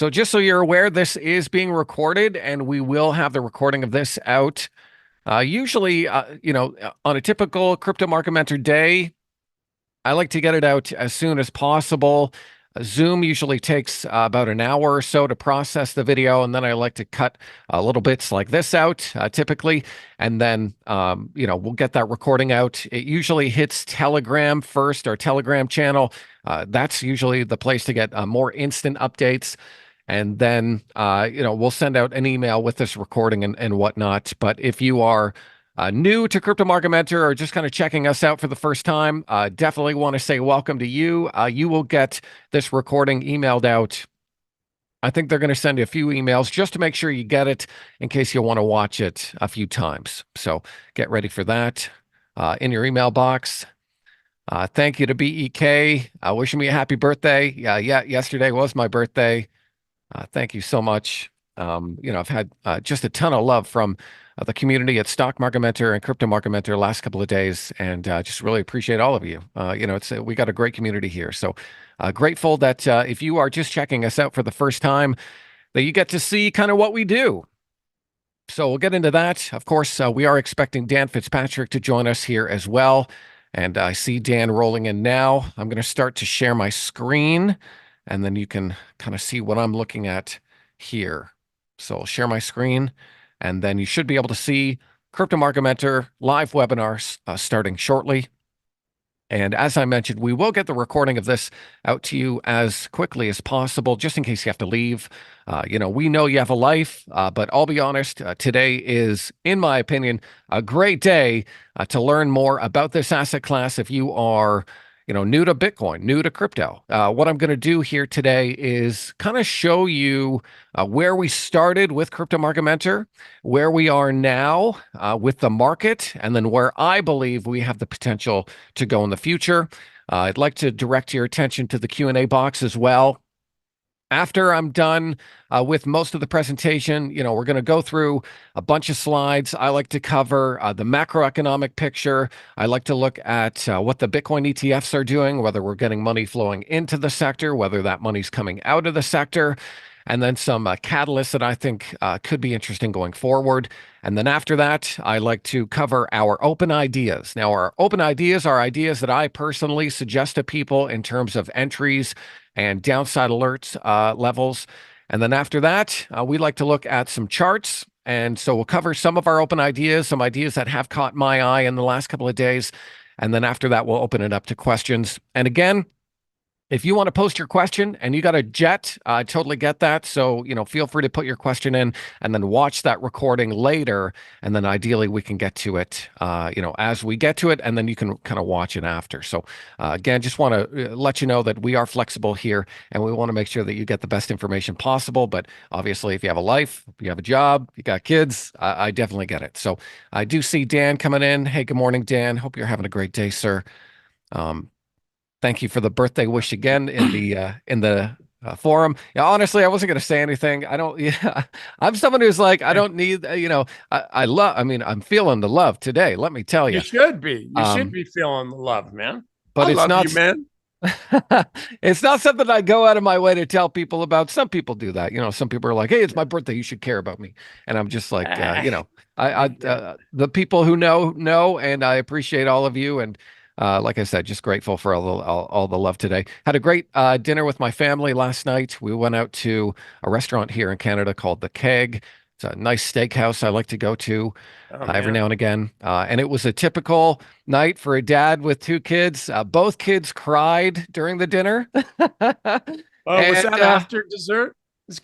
So just so you're aware, this is being recorded, and we will have the recording of this out. Usually, on a typical crypto market mentor day, I like to get it out as soon as possible. Zoom usually takes about an hour or so to process the video, and then I like to cut little bits like this out typically, and then we'll get that recording out. It usually hits Telegram first, our Telegram channel. That's usually the place to get more instant updates. And then, we'll send out an email with this recording and whatnot. But if you are new to Crypto Market Mentor or just kind of checking us out for the first time, definitely want to say welcome to you. You will get this recording emailed out. I think they're going to send you a few emails just to make sure you get it in case you want to watch it a few times. So get ready for that in your email box. Thank you to BEK. Wishing me a happy birthday. Yeah, yesterday was my birthday. Thank you so much. I've had just a ton of love from the community at Stock Market Mentor and Crypto Market Mentor last couple of days, and just really appreciate all of you. We got a great community here, so grateful that if you are just checking us out for the first time, that you get to see kind of what we do. So we'll get into that. Of course, we are expecting Dan Fitzpatrick to join us here as well, and I see Dan rolling in now. I'm going to start to share my screen, and then you can kind of see what I'm looking at here. So I'll share my screen, and then you should be able to see Crypto Market Mentor live webinars starting shortly. And as I mentioned, we will get the recording of this out to you as quickly as possible, just in case you have to leave. We know you have a life, but I'll be honest, today is, in my opinion, a great day to learn more about this asset class if you are new to Bitcoin, new to crypto. What I'm going to do here today is kind of show you where we started with Crypto Market Mentor, where we are now with the market, and then where I believe we have the potential to go in the future. I'd like to direct your attention to the Q&A box as well. After I'm done with most of the presentation, we're going to go through a bunch of slides. I like to cover the macroeconomic picture. I like to look at what the Bitcoin ETFs are doing, whether we're getting money flowing into the sector, whether that money's coming out of the sector, and then some catalysts that I think could be interesting going forward. And then after that, I like to cover our open ideas. Now, our open ideas are ideas that I personally suggest to people in terms of entries and downside alerts levels. And then after that, we like to look at some charts. And so we'll cover some of our open ideas, some ideas that have caught my eye in the last couple of days. And then after that, we'll open it up to questions. And again, if you want to post your question and you got a jet, I totally get that. So, feel free to put your question in and then watch that recording later. And then ideally we can get to it, as we get to it, and then you can kind of watch it after. So again, just want to let you know that we are flexible here and we want to make sure that you get the best information possible. But obviously, if you have a life, if you have a job, you got kids, I definitely get it. So I do see Dan coming in. Hey, good morning, Dan. Hope you're having a great day, sir. Thank you for the birthday wish again in the forum. Yeah, honestly, I wasn't going to say anything. I don't. Yeah, I'm someone who's like, I don't need. I love. I mean, I'm feeling the love today. Let me tell you. You should be. You should be feeling the love, man. But I it's love not. you, man. It's not something I go out of my way to tell people about. Some people do that. Some people are like, "Hey, it's my birthday. You should care about me." And I'm just like, the people who know, and I appreciate all of you. And like I said, just grateful for all the love today. Had a great dinner with my family last night. We went out to a restaurant here in Canada called The Keg. It's a nice steakhouse I like to go to every now and again. And it was a typical night for a dad with two kids. Both kids cried during the dinner. Oh, was that after dessert?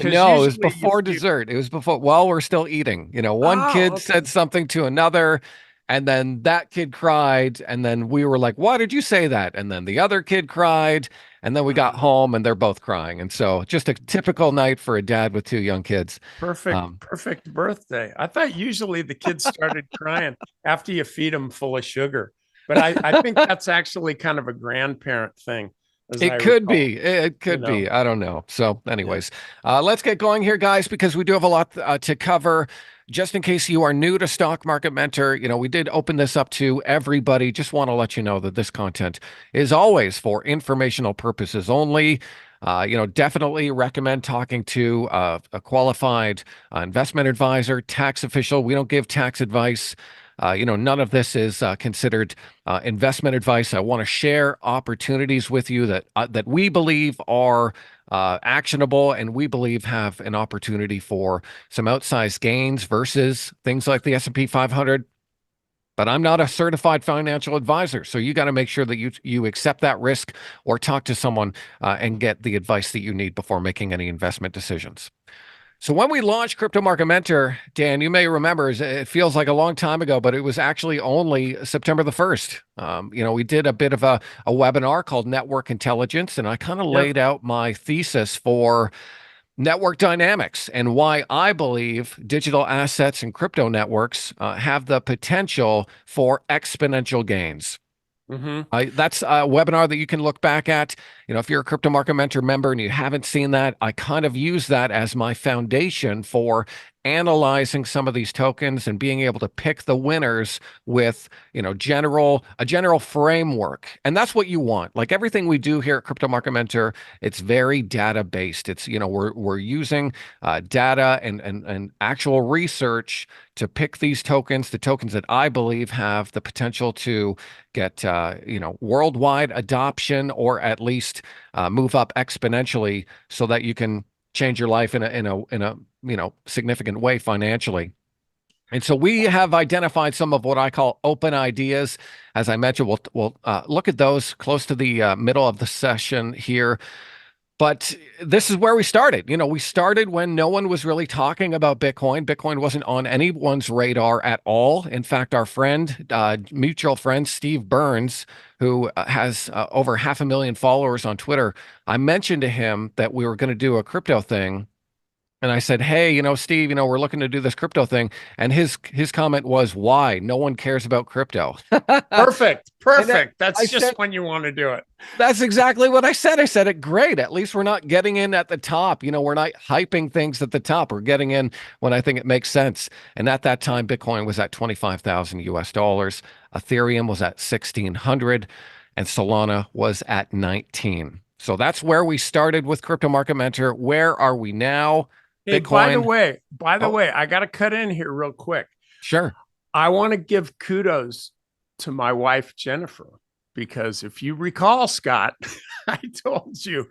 No, it was before dessert. It was before, while we're still eating. One kid said something to another, and then that kid cried, and then we were like, "Why did you say that?" And then the other kid cried, and then we got home, and they're both crying. And so, just a typical night for a dad with two young kids. Perfect birthday. I thought usually the kids started crying after you feed them full of sugar, but I think that's actually kind of a grandparent thing. It could be. It could be. I don't know. So anyways, let's get going here, guys, because we do have a lot to cover. Just in case you are new to Stock Market Mentor, we did open this up to everybody. Just want to let you know that this content is always for informational purposes only. Definitely recommend talking to a qualified investment advisor, tax official. We don't give tax advice. None of this is considered investment advice. I want to share opportunities with you that we believe are actionable and we believe have an opportunity for some outsized gains versus things like the S&P 500. But I'm not a certified financial advisor, so you got to make sure that you accept that risk or talk to someone and get the advice that you need before making any investment decisions. So when we launched Crypto Market Mentor, Dan, you may remember, it feels like a long time ago, but it was actually only September the 1st. We did a bit of a webinar called Network Intelligence, and I kind of Yep. laid out my thesis for network dynamics and why I believe digital assets and crypto networks have the potential for exponential gains. Hmm. That's a webinar that you can look back at. If you're a Crypto Market Mentor member and you haven't seen that, I kind of use that as my foundation for analyzing some of these tokens and being able to pick the winners with, a general framework. And that's what you want. Like everything we do here at Crypto Market Mentor, it's very data based. It's, we're using data and actual research to pick these tokens, the tokens that I believe have the potential to get worldwide adoption or at least move up exponentially so that you can change your life in a significant way financially. And so we have identified some of what I call open ideas. As I mentioned, we'll look at those close to the middle of the session here. But this is where we started. We started when no one was really talking about Bitcoin. Bitcoin wasn't on anyone's radar at all. In fact, our friend, mutual friend, Steve Burns, who has over 500,000 followers on Twitter, I mentioned to him that we were going to do a crypto thing. And I said, "Hey, Steve, we're looking to do this crypto thing." And his comment was, "Why? No one cares about crypto." Perfect. And Perfect. I That's just said, when you want to do it. that's exactly what I said. I said it great. At least we're not getting in at the top. We're not hyping things at the top. We're getting in when I think it makes sense. And at that time, Bitcoin was at 25,000 US dollars. Ethereum was at 1,600 and Solana was at 19. So that's where we started with Crypto Market Mentor. Where are we now? Hey, Bitcoin. by the Oh, way, I got to cut in here real quick. sure. I want to give kudos to my wife, Jennifer, because if you recall, Scott, I told you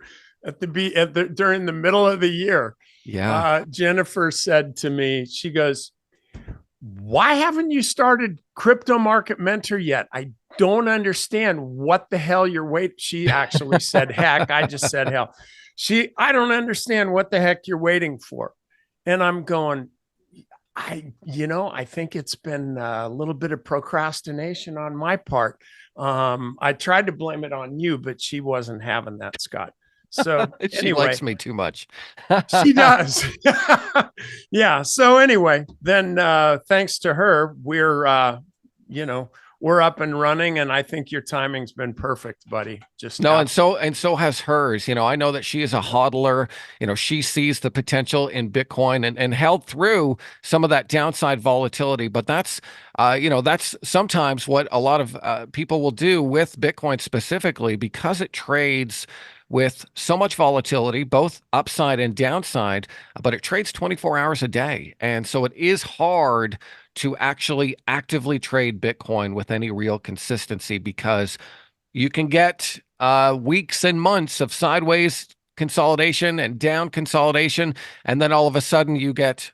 during the middle of the year, Yeah. Jennifer said to me, she goes, "Why haven't you started Crypto Market Mentor yet? I don't understand what the hell you're waiting." She actually said, "Heck," I just said, "Hell." I don't understand what the heck you're waiting for. And I'm going, I think it's been a little bit of procrastination on my part. I tried to blame it on you, but she wasn't having that, Scott. So She likes anyway, me too much. she does. Yeah. So anyway, then thanks to her, you know, we're up and running, and I think your timing's been perfect, buddy. Just No, and absolutely. so has hers. I know that she is a hodler. She sees the potential in Bitcoin and held through some of that downside volatility. But that's sometimes what a lot of people will do with Bitcoin specifically because it trades with so much volatility, both upside and downside, but it trades 24 hours a day. And so it is hard to actually actively trade Bitcoin with any real consistency because you can get weeks and months of sideways consolidation and down consolidation, and then all of a sudden you get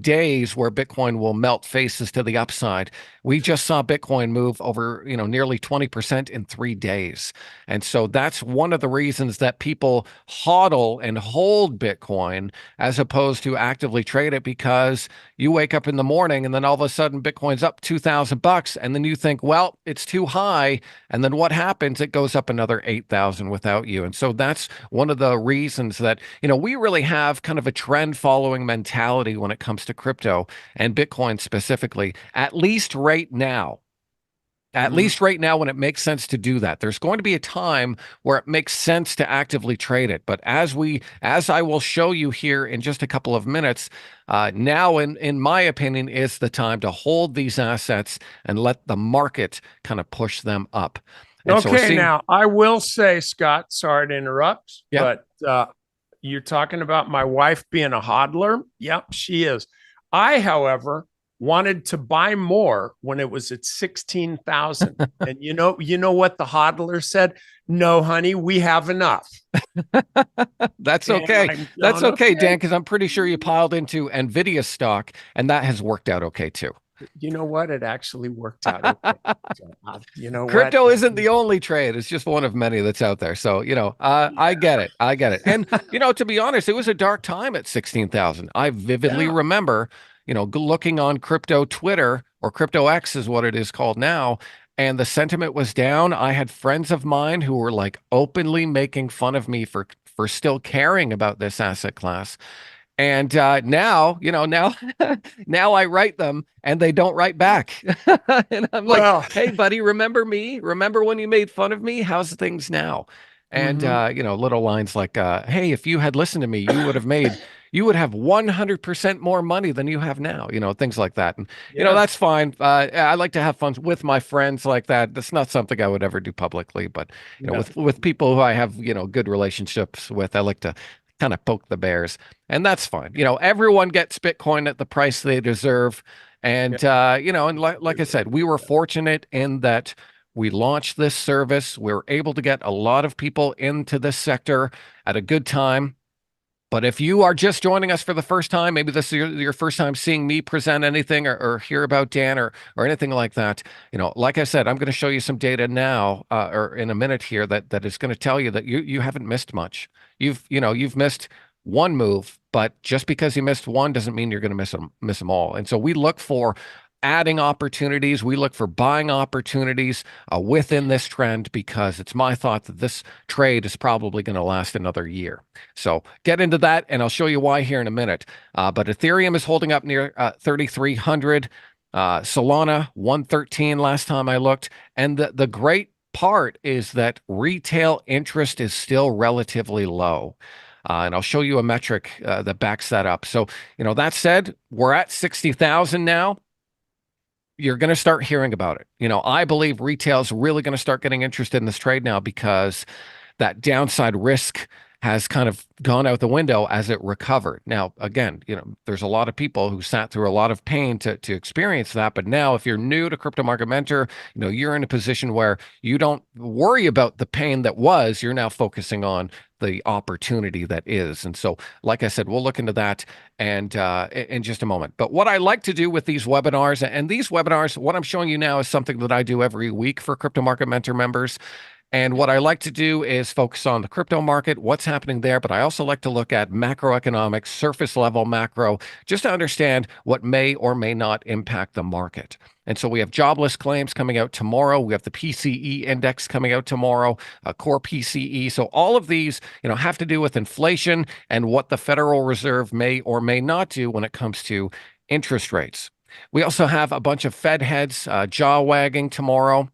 days where Bitcoin will melt faces to the upside. We just saw Bitcoin move over nearly 20% in 3 days, and so that's one of the reasons that people hodl and hold Bitcoin as opposed to actively trade it because you wake up in the morning and then all of a sudden Bitcoin's up $2,000 and then you think, well, it's too high. And then what happens? It goes up another 8,000 without you. And so that's one of the reasons that, we really have kind of a trend following mentality when it comes to crypto and Bitcoin specifically, at least right now. At Mhm. least right now, when it makes sense to do that, there's going to be a time where it makes sense to actively trade it. But as I will show you here in just a couple of minutes, now, in my opinion, is the time to hold these assets and let the market kind of push them up. And so we're Okay, seeing, now I will say, Scott, sorry to interrupt, yeah. but you're talking about my wife being a hodler. Yep, she is. I, however, wanted to buy more when it was at 16,000. And you know what the hodler said? No, honey, we have enough. That's And okay. I'm That's going, okay, Dan, okay. because I'm pretty sure you piled into Nvidia stock, and that has worked out okay too. You know what? It actually worked out okay. So, you know what? Crypto isn't the only trade. It's just one of many that's out there. So, I Yeah, get it. I get it. And, to be honest, it was a dark time at 16,000. I vividly yeah. remember, looking on crypto Twitter, or crypto X is what it is called now, and the sentiment was down. I had friends of mine who were like openly making fun of me for still caring about this asset class. And now, now I write them and they don't write back. And I'm like, Well, hey, buddy, remember me? Remember when you made fun of me? How's things now? And, mhm. little lines like, hey, if you had listened to me, you would have 100% more money than you have now, things like that. And, Yeah, that's fine. I like to have fun with my friends like that. That's not something I would ever do publicly, but, yeah, with people who I have, good relationships with, I like to kind of poke the bears. And that's fine. Everyone gets Bitcoin at the price they deserve. yeah. And, and like I said, we were fortunate in that we launched this service. We were able to get a lot of people into this sector at a good time. But if you are just joining us for the first time, maybe this is your first time seeing me present anything, or hear about Dan, or anything like that, like I said, I'm going to show you some data now, or in a minute here, that is going to tell you that you haven't missed much. You've missed one move, but just because you missed one doesn't mean you're going to miss them all. And so we look for adding opportunities. We look for buying opportunities within this trend, because it's my thought that this trade is probably going to last another year. So get into that, and I'll show you why here in a minute. But Ethereum is holding up near 3,300. Solana 113 last time I looked. And the great part is that retail interest is still relatively low. And I'll show you a metric that backs that up. So, that said, we're at 60,000 now. You're going to start hearing about it. I believe retail is really going to start getting interested in this trade now, because that downside risk has kind of gone out the window as it recovered. Now, again, there's a lot of people who sat through a lot of pain to experience that. But now, if you're new to crypto market mentor, you're in a position where you don't worry about the pain that was. You're now focusing on the opportunity that is. And so, like I said, we'll look into that and in just a moment. But what I like to do with these webinars, and these webinars, what I'm showing you now is something that I do every week for Crypto Market Mentor members. And what I like to do is focus on the crypto market, what's happening there, but I also like to look at macroeconomics, surface level macro, just to understand what may or may not impact the market. And so we have jobless claims coming out tomorrow. We have the PCE index coming out tomorrow, core PCE. So all of these, have to do with inflation and what the Federal Reserve may or may not do when it comes to interest rates. We also have a bunch of Fed heads jaw wagging tomorrow.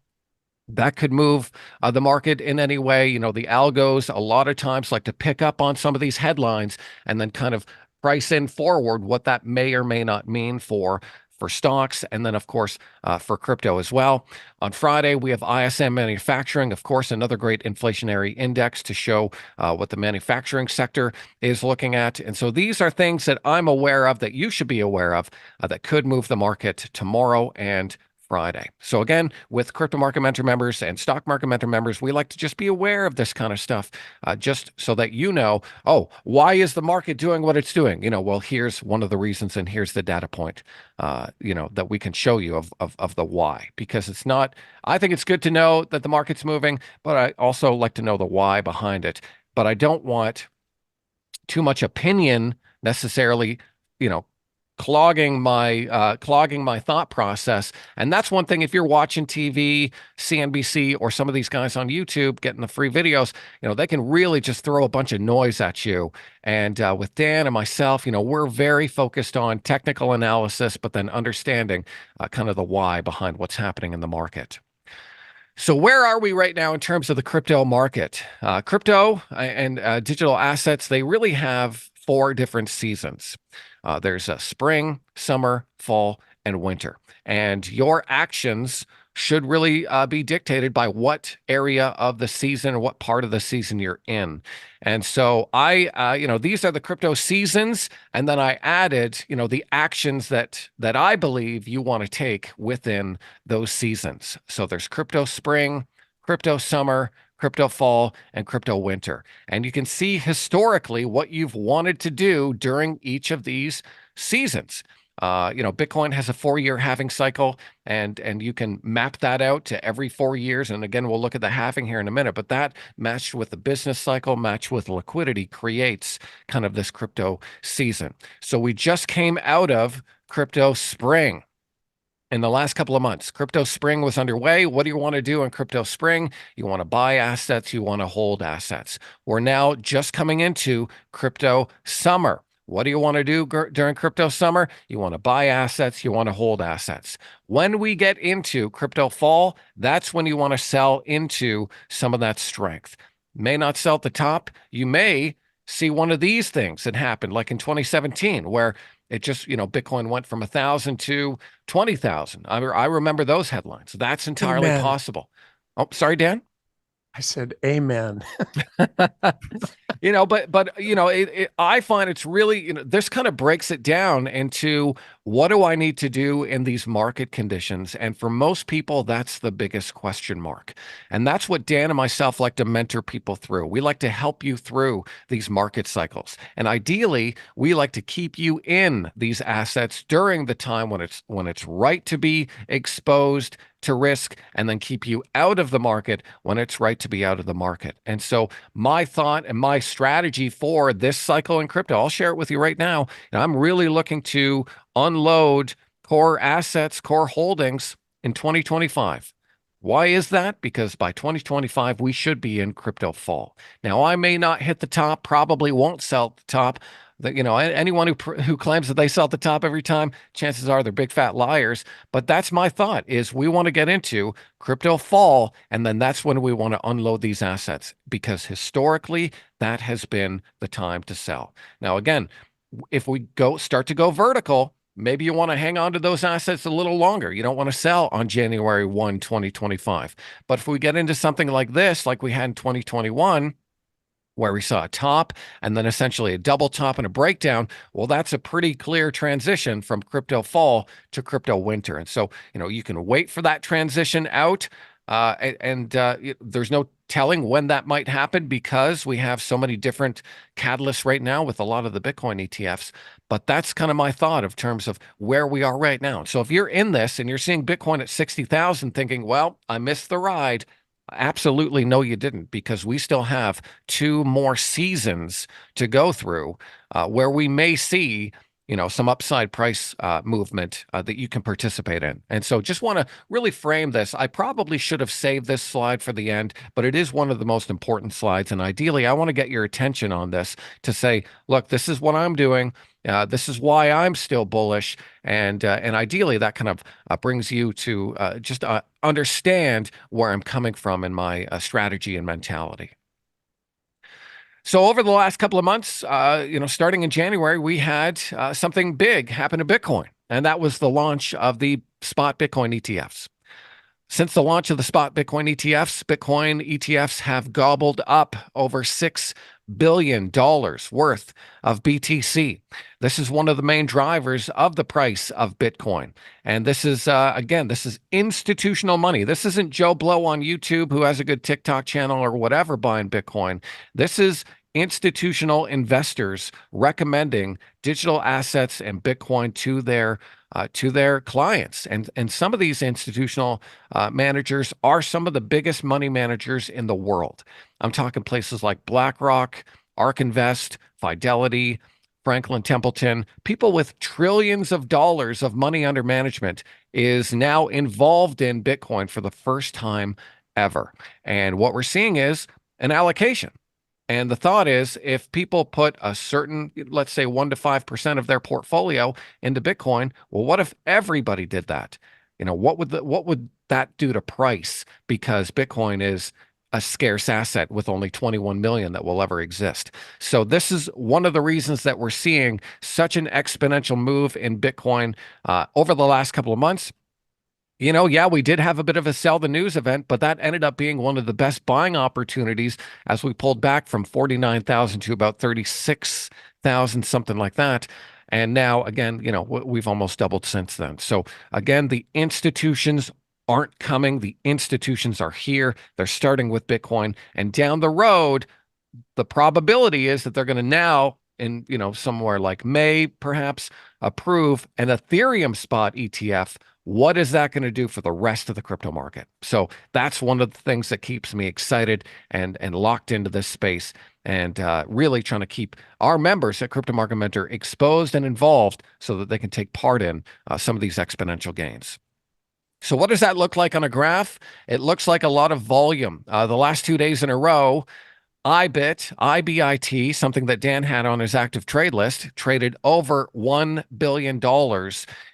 That could move the market in any way. The algos a lot of times like to pick up on some of these headlines and then kind of price in forward what that may or may not mean for stocks, and then of course for crypto as well. On Friday, we have ISM manufacturing, of course, another great inflationary index to show what the manufacturing sector is looking at. And so these are things that I'm aware of, that you should be aware of, that could move the market tomorrow and Friday. So again, with Crypto Market Mentor members and Stock Market Mentor members, we like to just be aware of this kind of stuff, just so that oh, why is the market doing what it's doing? Well, here's one of the reasons, and here's the data point, that we can show you of the why. Because it's not, I think it's good to know that the market's moving, but I also like to know the why behind it. But I don't want too much opinion necessarily, you know, clogging my thought process. And that's one thing, if you're watching TV, CNBC, or some of these guys on YouTube getting the free videos, they can really just throw a bunch of noise at you. And with Dan and myself, we're very focused on technical analysis, but then understanding kind of the why behind what's happening in the market. So where are we right now in terms of the crypto market? Crypto and digital assets, they really have four different seasons. There's a spring, summer, fall, and winter. And your actions should really be dictated by what area of the season or what part of the season you're in. And so these are the crypto seasons, and then I added, the actions that I believe you want to take within those seasons. So there's crypto spring, crypto summer, crypto fall, and crypto winter. And you can see historically what you've wanted to do during each of these seasons. Bitcoin has a 4-year halving cycle, and you can map that out to every 4 years. And again, we'll look at the halving here in a minute, but that matched with the business cycle, matched with liquidity, creates kind of this crypto season. So we just came out of crypto spring in the last couple of months. Crypto spring was underway. What do you want to do in crypto spring? You want to buy assets, you want to hold assets. We're now just coming into crypto summer. What do you want to do during crypto summer? You want to buy assets, you want to hold assets. When we get into crypto fall, that's when you want to sell into some of that strength. May not sell at the top. You may see one of these things that happened, like in 2017, where it just, Bitcoin went from 1,000 to 20,000. I remember those headlines. That's entirely Amen. possible. Oh, sorry, Dan. I said, Amen. I find it's really, this kind of breaks it down into what do I need to do in these market conditions? And for most people, that's the biggest question mark. And that's what Dan and myself like to mentor people through. We like to help you through these market cycles. And ideally, we like to keep you in these assets during the time when it's right to be exposed to risk, and then keep you out of the market when it's right to be out of the market. And so my thought and my strategy for this cycle in crypto, I'll share it with you right now. And I'm really looking to unload core assets, core holdings in 2025. Why is that? Because by 2025, we should be in crypto fall. Now, I may not hit the top, probably won't sell at the top. Anyone who claims that they sell at the top every time, chances are they're big fat liars. But that's my thought: is we want to get into crypto fall, and then that's when we want to unload these assets, because historically that has been the time to sell. Now, again, if we start to go vertical, maybe you want to hang on to those assets a little longer. You don't want to sell on January 1, 2025. But if we get into something like this, like we had in 2021, where we saw a top and then essentially a double top and a breakdown, well, that's a pretty clear transition from crypto fall to crypto winter. And so, you can wait for that transition out. There's no telling when that might happen, because we have so many different catalysts right now with a lot of the Bitcoin ETFs. But that's kind of my thought of terms of where we are right now. So if you're in this and you're seeing Bitcoin at 60,000 thinking, well, I missed the ride. Absolutely no, you didn't, because we still have 2 more seasons to go through where we may see, some upside price movement that you can participate in. And so just want to really frame this. I probably should have saved this slide for the end, but it is one of the most important slides. And ideally, I want to get your attention on this to say, look, this is what I'm doing. This is why I'm still bullish, and ideally that kind of brings you to just understand where I'm coming from in my strategy and mentality. So over the last couple of months, starting in January, we had something big happen to Bitcoin, and that was the launch of the spot Bitcoin ETFs. Since the launch of the spot Bitcoin ETFs have gobbled up over $6 billion worth of BTC. This is one of the main drivers of the price of Bitcoin. And this is, again, this is institutional money. This isn't Joe Blow on YouTube who has a good TikTok channel or whatever buying Bitcoin. This is institutional investors recommending digital assets and Bitcoin to their clients. And some of these institutional managers are some of the biggest money managers in the world. I'm talking places like BlackRock, ARK Invest, Fidelity, Franklin Templeton. People with trillions of dollars of money under management is now involved in Bitcoin for the first time ever. And what we're seeing is an allocation. And the thought is, if people put a certain, let's say 1 to 5% of their portfolio into Bitcoin, well, what if everybody did that? What would that do to price? Because Bitcoin is a scarce asset with only 21 million that will ever exist. So this is one of the reasons that we're seeing such an exponential move in Bitcoin over the last couple of months. Yeah, we did have a bit of a sell the news event, but that ended up being one of the best buying opportunities as we pulled back from 49,000 to about 36,000, something like that. And now, again, we've almost doubled since then. So, again, the institutions aren't coming. The institutions are here. They're starting with Bitcoin. And down the road, the probability is that they're going to now in somewhere like May perhaps approve an Ethereum spot ETF. What is that going to do for the rest of the crypto market? So that's one of the things that keeps me excited and locked into this space, and really trying to keep our members at Crypto Market Mentor exposed and involved so that they can take part in some of these exponential gains. So what does that look like on a graph? It looks like a lot of volume. The last 2 days in a row, IBIT, something that Dan had on his active trade list, traded over $1 billion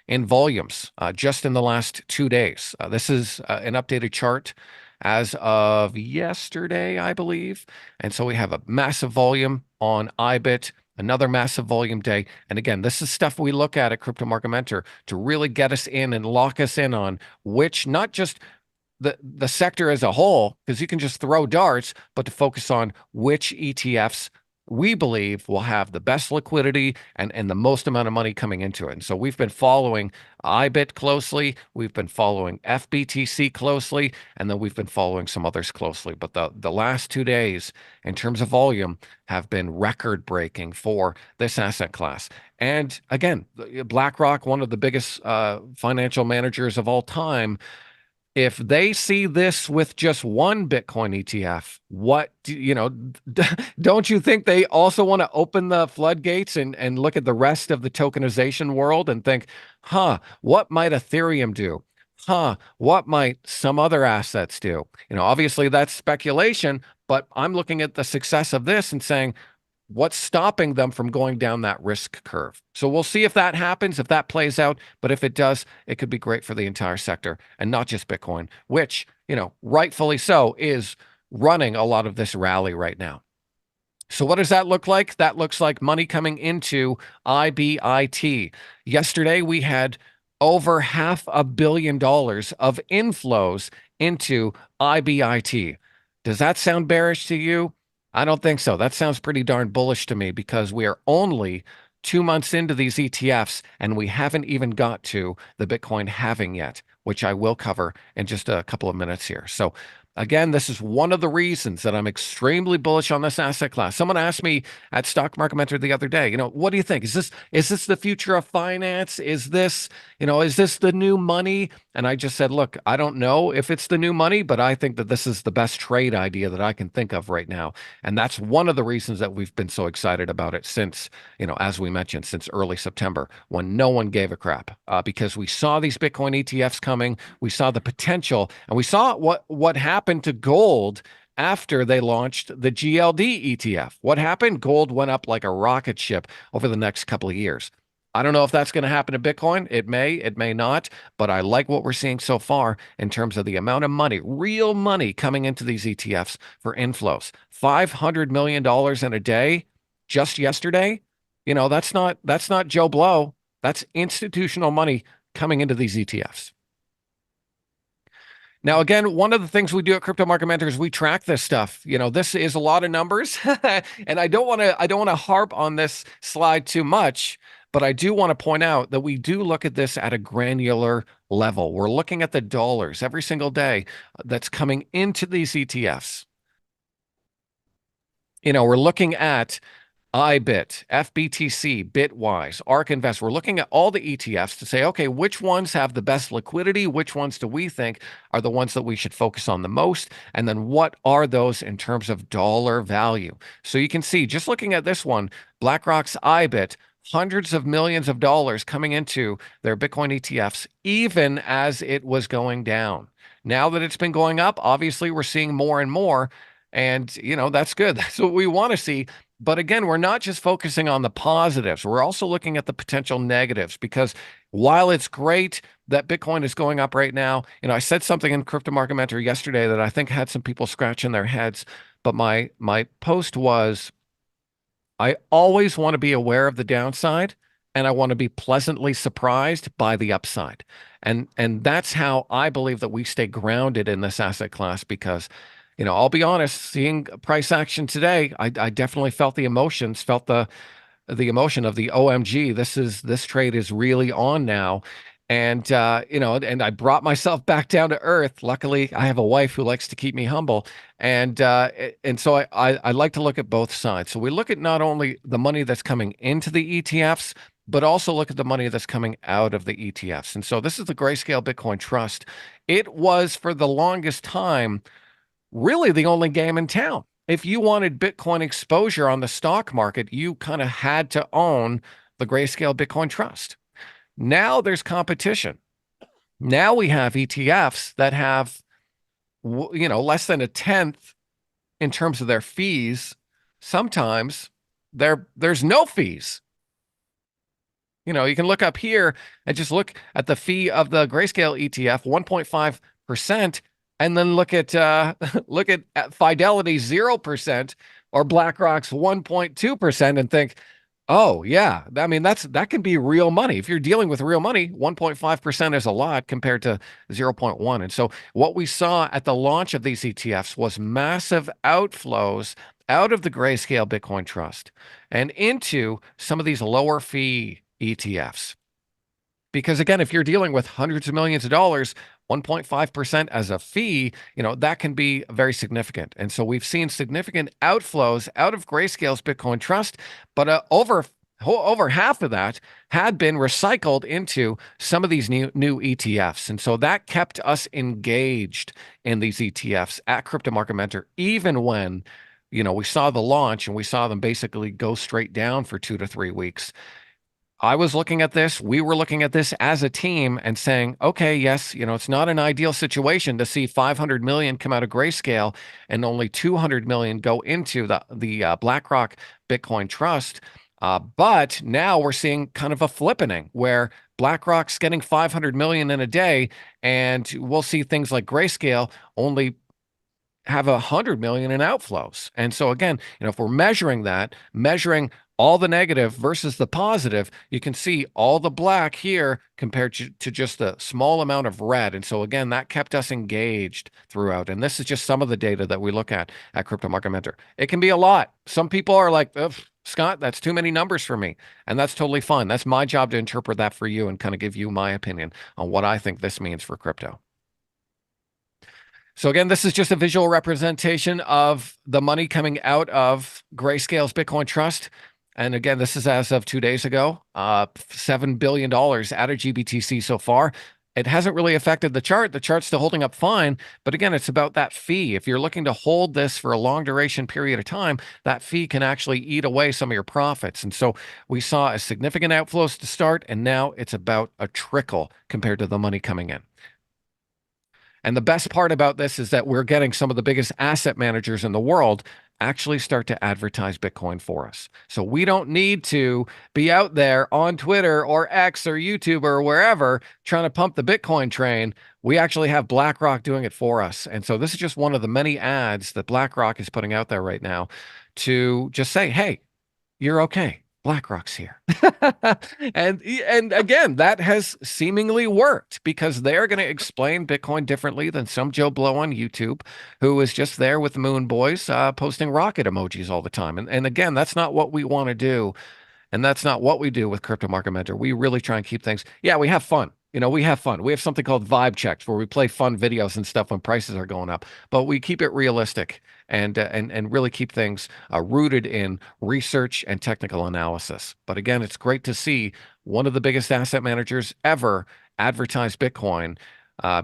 in volumes just in the last 2 days. This is an updated chart as of yesterday, I believe. And so we have a massive volume on IBIT, another massive volume day. And again, this is stuff we look at Crypto Market Mentor to really get us in and lock us in on which, not just the sector as a whole, because you can just throw darts, but to focus on which ETFs we believe will have the best liquidity and the most amount of money coming into it. And so we've been following IBIT closely, we've been following FBTC closely, and then we've been following some others closely. But the last 2 days, in terms of volume, have been record breaking for this asset class. And again, BlackRock, one of the biggest financial managers of all time, if they see this with just one Bitcoin ETF, don't you think they also want to open the floodgates and look at the rest of the tokenization world and think, what might Ethereum do? What might some other assets do? Obviously that's speculation, but I'm looking at the success of this and saying, what's stopping them from going down that risk curve? So we'll see if that happens, if that plays out. But if it does, it could be great for the entire sector and not just Bitcoin, which, rightfully so, is running a lot of this rally right now. So what does that look like? That looks like money coming into IBIT. Yesterday, we had over $500 million of inflows into IBIT. Does that sound bearish to you? I don't think so. That sounds pretty darn bullish to me because we are only 2 months into these ETFs and we haven't even got to the Bitcoin halving yet, which I will cover in just a couple of minutes here. So again, this is one of the reasons that I'm extremely bullish on this asset class. Someone asked me at Stock Market Mentor the other day, what do you think? Is this the future of finance? Is this the new money? And I just said, look, I don't know if it's the new money, but I think that this is the best trade idea that I can think of right now. And that's one of the reasons that we've been so excited about it since, as we mentioned, since early September when no one gave a crap, because we saw these Bitcoin ETFs coming. We saw the potential, and we saw what happened to gold after they launched the GLD ETF. What happened? Gold went up like a rocket ship over the next couple of years. I don't know if that's going to happen to Bitcoin. It may not, but I like what we're seeing so far in terms of the amount of money, real money coming into these ETFs for inflows. $500 million in a day just yesterday. That's not Joe Blow. That's institutional money coming into these ETFs. Now, again, one of the things we do at Crypto Market Mentor is we track this stuff. This is a lot of numbers, and I don't want to harp on this slide too much, but I do want to point out that we do look at this at a granular level. We're looking at the dollars every single day that's coming into these ETFs. We're looking at IBIT, FBTC, Bitwise, ARK Invest. We're looking at all the ETFs to say, okay, which ones have the best liquidity? Which ones do we think are the ones that we should focus on the most? And then what are those in terms of dollar value? So you can see, just looking at this one, BlackRock's IBIT, hundreds of millions of dollars coming into their Bitcoin ETFs, even as it was going down. Now that it's been going up, obviously we're seeing more and more. And, that's good. That's what we want to see. But again, we're not just focusing on the positives. We're also looking at the potential negatives, because while it's great that Bitcoin is going up right now, I said something in Crypto Market Mentor yesterday that I think had some people scratching their heads. But my post was, I always want to be aware of the downside, and I want to be pleasantly surprised by the upside. And that's how I believe that we stay grounded in this asset class because, I'll be honest, seeing price action today, I definitely felt the emotions, felt the emotion of the OMG, this trade is really on now. And and I brought myself back down to earth. Luckily, I have a wife who likes to keep me humble. And so I like to look at both sides. So we look at not only the money that's coming into the ETFs, but also look at the money that's coming out of the ETFs. And so this is the Grayscale Bitcoin Trust. It was for the longest time really the only game in town. If you wanted Bitcoin exposure on the stock market, you kind of had to own the Grayscale Bitcoin Trust. Now there's competition. Now we have ETFs that have, less than a tenth in terms of their fees. Sometimes there's no fees. You can look up here and just look at the fee of the Grayscale ETF, 1.5%, and then look at look at Fidelity 0% or BlackRock's 1.2% and think, oh yeah, I mean that can be real money. If you're dealing with real money, 1.5% is a lot compared to 0.1. And so what we saw at the launch of these ETFs was massive outflows out of the Grayscale Bitcoin Trust and into some of these lower fee ETFs. Because again, if you're dealing with hundreds of millions of dollars, 1.5% as a fee, that can be very significant. And so we've seen significant outflows out of Grayscale's Bitcoin Trust, but over half of that had been recycled into some of these new ETFs. And so that kept us engaged in these ETFs at Crypto Market Mentor, even when we saw the launch and we saw them basically go straight down for 2 to 3 weeks. I was looking at this, we were looking at this as a team and saying, okay, yes, it's not an ideal situation to see 500 million come out of Grayscale and only 200 million go into the BlackRock Bitcoin Trust. But now we're seeing kind of a flippening where BlackRock's getting 500 million in a day, and we'll see things like Grayscale only have 100 million in outflows. And so again, if we're measuring all the negative versus the positive, you can see all the black here compared to just a small amount of red. And so again, that kept us engaged throughout. And this is just some of the data that we look at Crypto Market Mentor. It can be a lot. Some people are like, Scott, that's too many numbers for me. And that's totally fine. That's my job to interpret that for you and kind of give you my opinion on what I think this means for crypto. So again, this is just a visual representation of the money coming out of Grayscale's Bitcoin Trust. And again, this is as of 2 days ago, $7 billion out of GBTC so far. It hasn't really affected the chart. The chart's still holding up fine. But again, it's about that fee. If you're looking to hold this for a long duration period of time, that fee can actually eat away some of your profits. And so we saw a significant outflows to start, and now it's about a trickle compared to the money coming in. And the best part about this is that we're getting some of the biggest asset managers in the world actually start to advertise Bitcoin for us. So we don't need to be out there on Twitter or X or YouTube or wherever trying to pump the Bitcoin train. We actually have BlackRock doing it for us. And so this is just one of the many ads that BlackRock is putting out there right now to just say, hey, you're okay. BlackRock's here. And again, that has seemingly worked because they're going to explain Bitcoin differently than some Joe Blow on YouTube who is just there with the Moon Boys posting rocket emojis all the time. And again, that's not what we want to do. And that's not what we do with Crypto Market Mentor. We really try and keep things. Yeah, we have fun. We have fun. We have something called vibe checks where we play fun videos and stuff when prices are going up, but we keep it realistic and really keep things rooted in research and technical analysis. But again, it's great to see one of the biggest asset managers ever advertise Bitcoin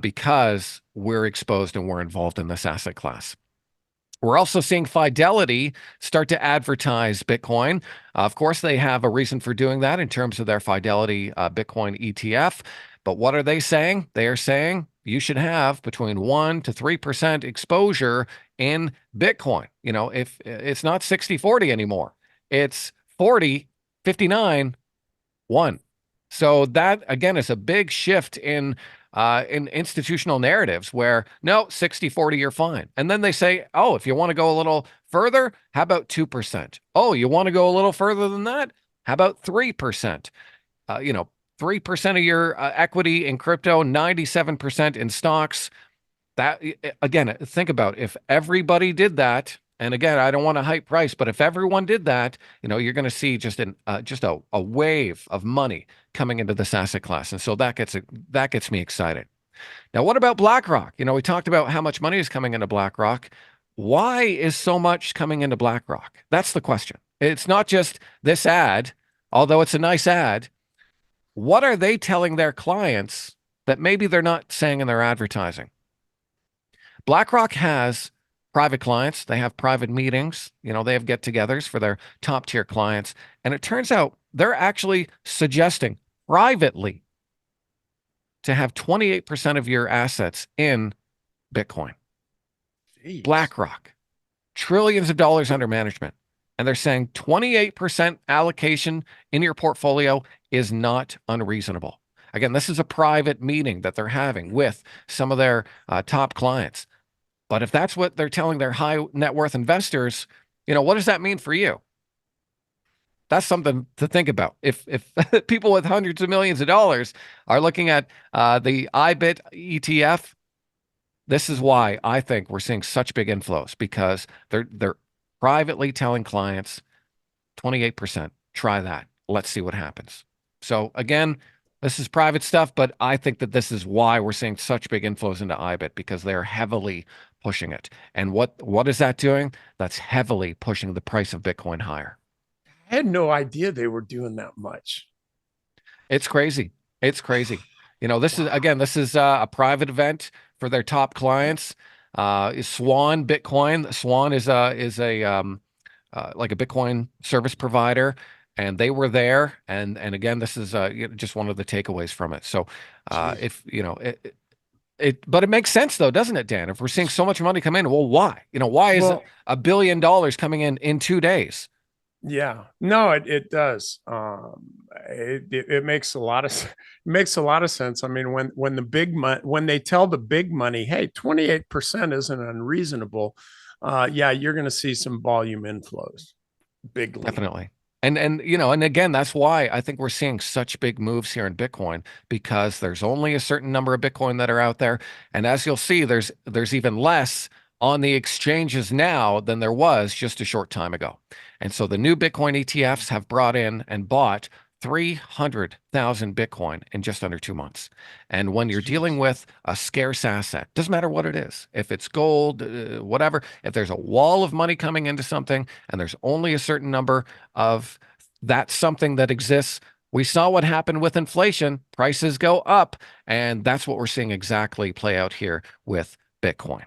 because we're exposed and we're involved in this asset class. We're also seeing Fidelity start to advertise Bitcoin. Of course, they have a reason for doing that in terms of their Fidelity Bitcoin ETF. But what are they saying? They are saying you should have between 1 to 3% exposure in Bitcoin. If it's not 60-40 anymore, it's 40-59-1. So that, again, is a big shift in institutional narratives where no, 60-40, you're fine. And then they say, oh, if you want to go a little further, how about 2%? Oh, you want to go a little further than that? How about 3%? you know, 3% of your equity in crypto, 97% in stocks. That again, think about if everybody did that. And again, I don't want to hype price, but if everyone did that, you're going to see just a wave of money coming into this asset class, and so that gets me excited. Now, what about BlackRock? We talked about how much money is coming into BlackRock. Why is so much coming into BlackRock? That's the question. It's not just this ad, although it's a nice ad. What are they telling their clients that maybe they're not saying in their advertising? BlackRock has private clients. They have private meetings. They have get-togethers for their top tier clients. And it turns out they're actually suggesting privately to have 28% of your assets in Bitcoin. Jeez. BlackRock, trillions of dollars under management. And they're saying 28% allocation in your portfolio is not unreasonable. Again, this is a private meeting that they're having with some of their top clients. But if that's what they're telling their high net worth investors, what does that mean for you? That's something to think about. If people with hundreds of millions of dollars are looking at the IBIT ETF, this is why I think we're seeing such big inflows, because they're privately telling clients 28%, try that. Let's see what happens. So again, this is private stuff, but I think that this is why we're seeing such big inflows into IBIT, because they're heavily pushing it. And what is that doing? That's heavily pushing the price of Bitcoin higher. I had no idea they were doing that much. It's crazy. It's crazy. Wow. This is a private event for their top clients. Swan Bitcoin. Swan is a like a Bitcoin service provider, and they were there. And again, this is just one of the takeaways from it. So, Gee. if but it makes sense though, doesn't it, Dan? If we're seeing so much money come in, well, why? Why is Well, $1 billion coming in 2 days? yeah, no, it does. It makes a lot of makes a lot of sense. I mean, when the big money, when they tell the big money, hey, 28% isn't unreasonable. Yeah, you're going to see some volume inflows bigly. Definitely. And again, that's why I think we're seeing such big moves here in Bitcoin, because there's only a certain number of Bitcoin that are out there. And as you'll see, there's even less on the exchanges now than there was just a short time ago. And so the new Bitcoin ETFs have brought in and bought 300,000 Bitcoin in just under 2 months. And when you're dealing Jeez. with a scarce asset, doesn't matter what it is, if it's gold, whatever, if there's a wall of money coming into something and there's only a certain number of that something that exists, we saw what happened with inflation. Prices go up, and that's what we're seeing exactly play out here with Bitcoin.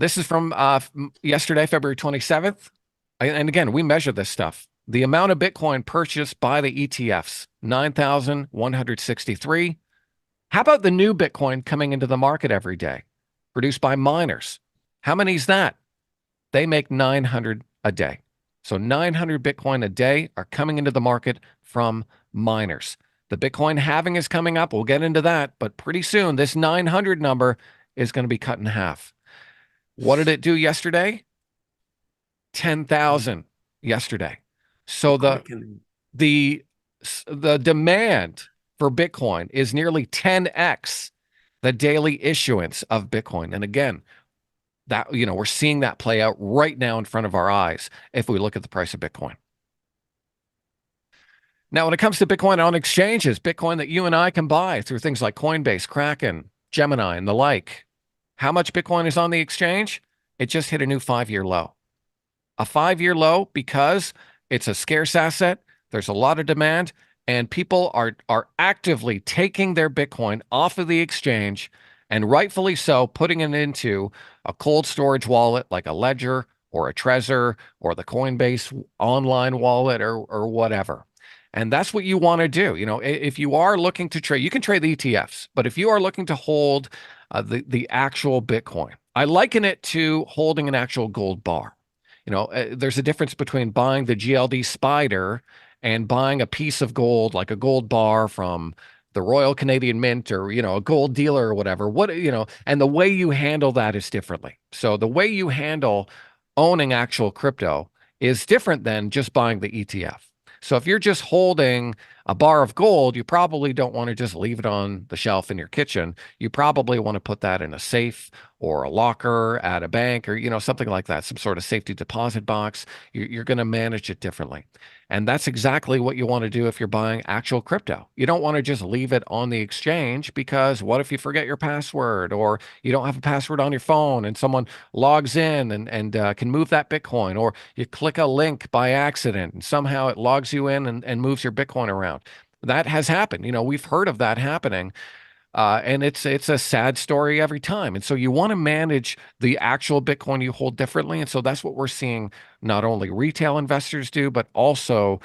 This is from yesterday, February 27th. And again, we measure this stuff. The amount of Bitcoin purchased by the ETFs, 9,163. How about the new Bitcoin coming into the market every day, produced by miners? How many is that? They make 900 a day. So 900 Bitcoin a day are coming into the market from miners. The Bitcoin halving is coming up. We'll get into that. But pretty soon, this 900 number is going to be cut in half. What did it do yesterday? 10,000 yesterday. So the the demand for Bitcoin is nearly 10x the daily issuance of Bitcoin. And again, that we're seeing that play out right now in front of our eyes if we look at the price of Bitcoin. Now, when it comes to Bitcoin on exchanges, Bitcoin that you and I can buy through things like Coinbase, Kraken, Gemini, and the like, how much Bitcoin is on the exchange? It just hit a new 5-year low. A 5-year low because it's a scarce asset. There's a lot of demand, and people are actively taking their Bitcoin off of the exchange, and rightfully so, putting it into a cold storage wallet like a Ledger or a Trezor or the Coinbase online wallet or whatever. And that's what you want to do. If you are looking to trade, you can trade the ETFs, but if you are looking to hold the actual Bitcoin, I liken it to holding an actual gold bar. There's a difference between buying the GLD Spider and buying a piece of gold, like a gold bar from the Royal Canadian Mint or, a gold dealer or whatever. And the way you handle that is differently. So the way you handle owning actual crypto is different than just buying the ETF. So if you're just holding a bar of gold, you probably don't want to just leave it on the shelf in your kitchen. You probably want to put that in a safe or a locker at a bank or, something like that, some sort of safety deposit box. You're going to manage it differently. And that's exactly what you want to do if you're buying actual crypto. You don't want to just leave it on the exchange because what if you forget your password or you don't have a password on your phone and someone logs in and can move that Bitcoin, or you click a link by accident and somehow it logs you in and moves your Bitcoin around. That has happened. We've heard of that happening. And it's a sad story every time. And so you want to manage the actual Bitcoin you hold differently. And so that's what we're seeing not only retail investors do, but also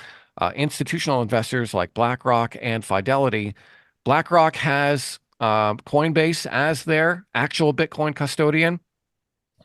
institutional investors like BlackRock and Fidelity. BlackRock has Coinbase as their actual Bitcoin custodian.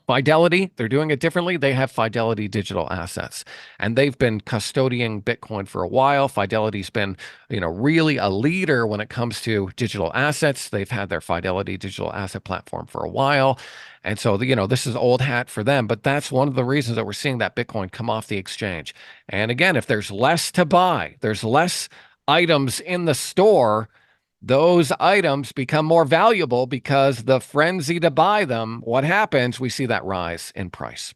Fidelity, they're doing it differently. They have Fidelity Digital Assets, and they've been custodying Bitcoin for a while. Fidelity's been, really a leader when it comes to digital assets. They've had their Fidelity Digital Asset platform for a while. And so, this is old hat for them, but that's one of the reasons that we're seeing that Bitcoin come off the exchange. And again, if there's less to buy, there's less items in the store, those items become more valuable because the frenzy to buy them, what happens? We see that rise in price.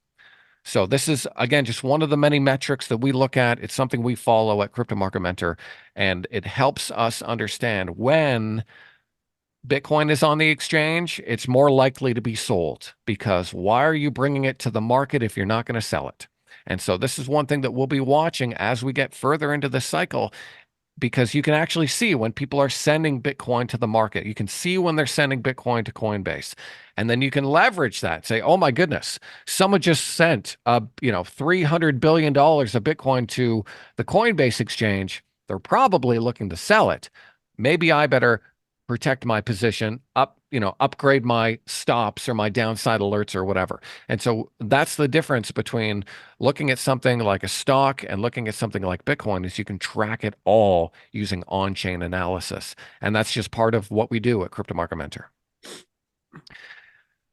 So this is, again, just one of the many metrics that we look at. It's something we follow at Crypto Market Mentor, and it helps us understand when Bitcoin is on the exchange, it's more likely to be sold because why are you bringing it to the market if you're not going to sell it? And so this is one thing that we'll be watching as we get further into this cycle because you can actually see when people are sending Bitcoin to the market. You can see when they're sending Bitcoin to Coinbase. And then you can leverage that. Say, oh my goodness, someone just sent $300 billion of Bitcoin to the Coinbase exchange. They're probably looking to sell it. Maybe I better protect my position, upgrade my stops or my downside alerts or whatever. And so that's the difference between looking at something like a stock and looking at something like Bitcoin is you can track it all using on-chain analysis. And that's just part of what we do at Crypto Market Mentor.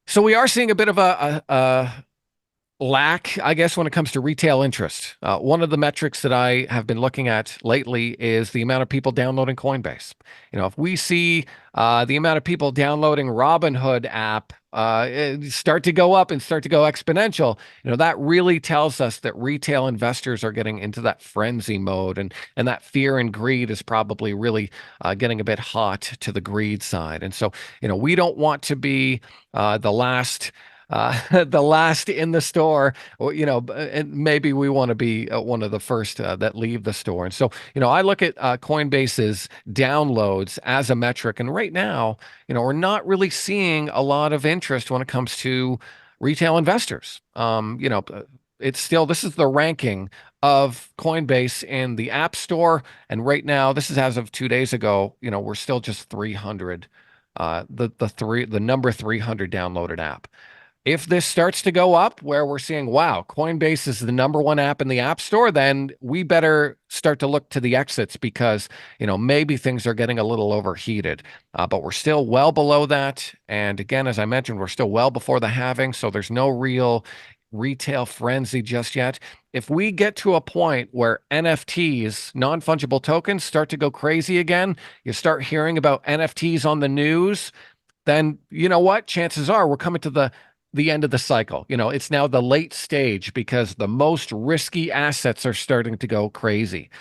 So we are seeing a bit of a lack, I guess, when it comes to retail interest. One of the metrics that I have been looking at lately is the amount of people downloading Coinbase. If we see the amount of people downloading Robinhood app start to go up and start to go exponential, that really tells us that retail investors are getting into that frenzy mode, and that fear and greed is probably really getting a bit hot to the greed side. And so, we don't want to be the last the last in the store, or, and maybe we want to be one of the first that leave the store. And so, I look at Coinbase's downloads as a metric. And right now, we're not really seeing a lot of interest when it comes to retail investors. It's still, this is the ranking of Coinbase in the App Store. And right now, this is as of 2 days ago, we're still just 300, the number 300 downloaded app. If this starts to go up where we're seeing, wow, Coinbase is the number one app in the App Store, then we better start to look to the exits because, maybe things are getting a little overheated. But we're still well below that. And again, as I mentioned, we're still well before the halving. So there's no real retail frenzy just yet. If we get to a point where NFTs, non-fungible tokens, start to go crazy again, you start hearing about NFTs on the news, then you know what? Chances are we're coming to the end of the cycle. It's now the late stage because the most risky assets are starting to go crazy.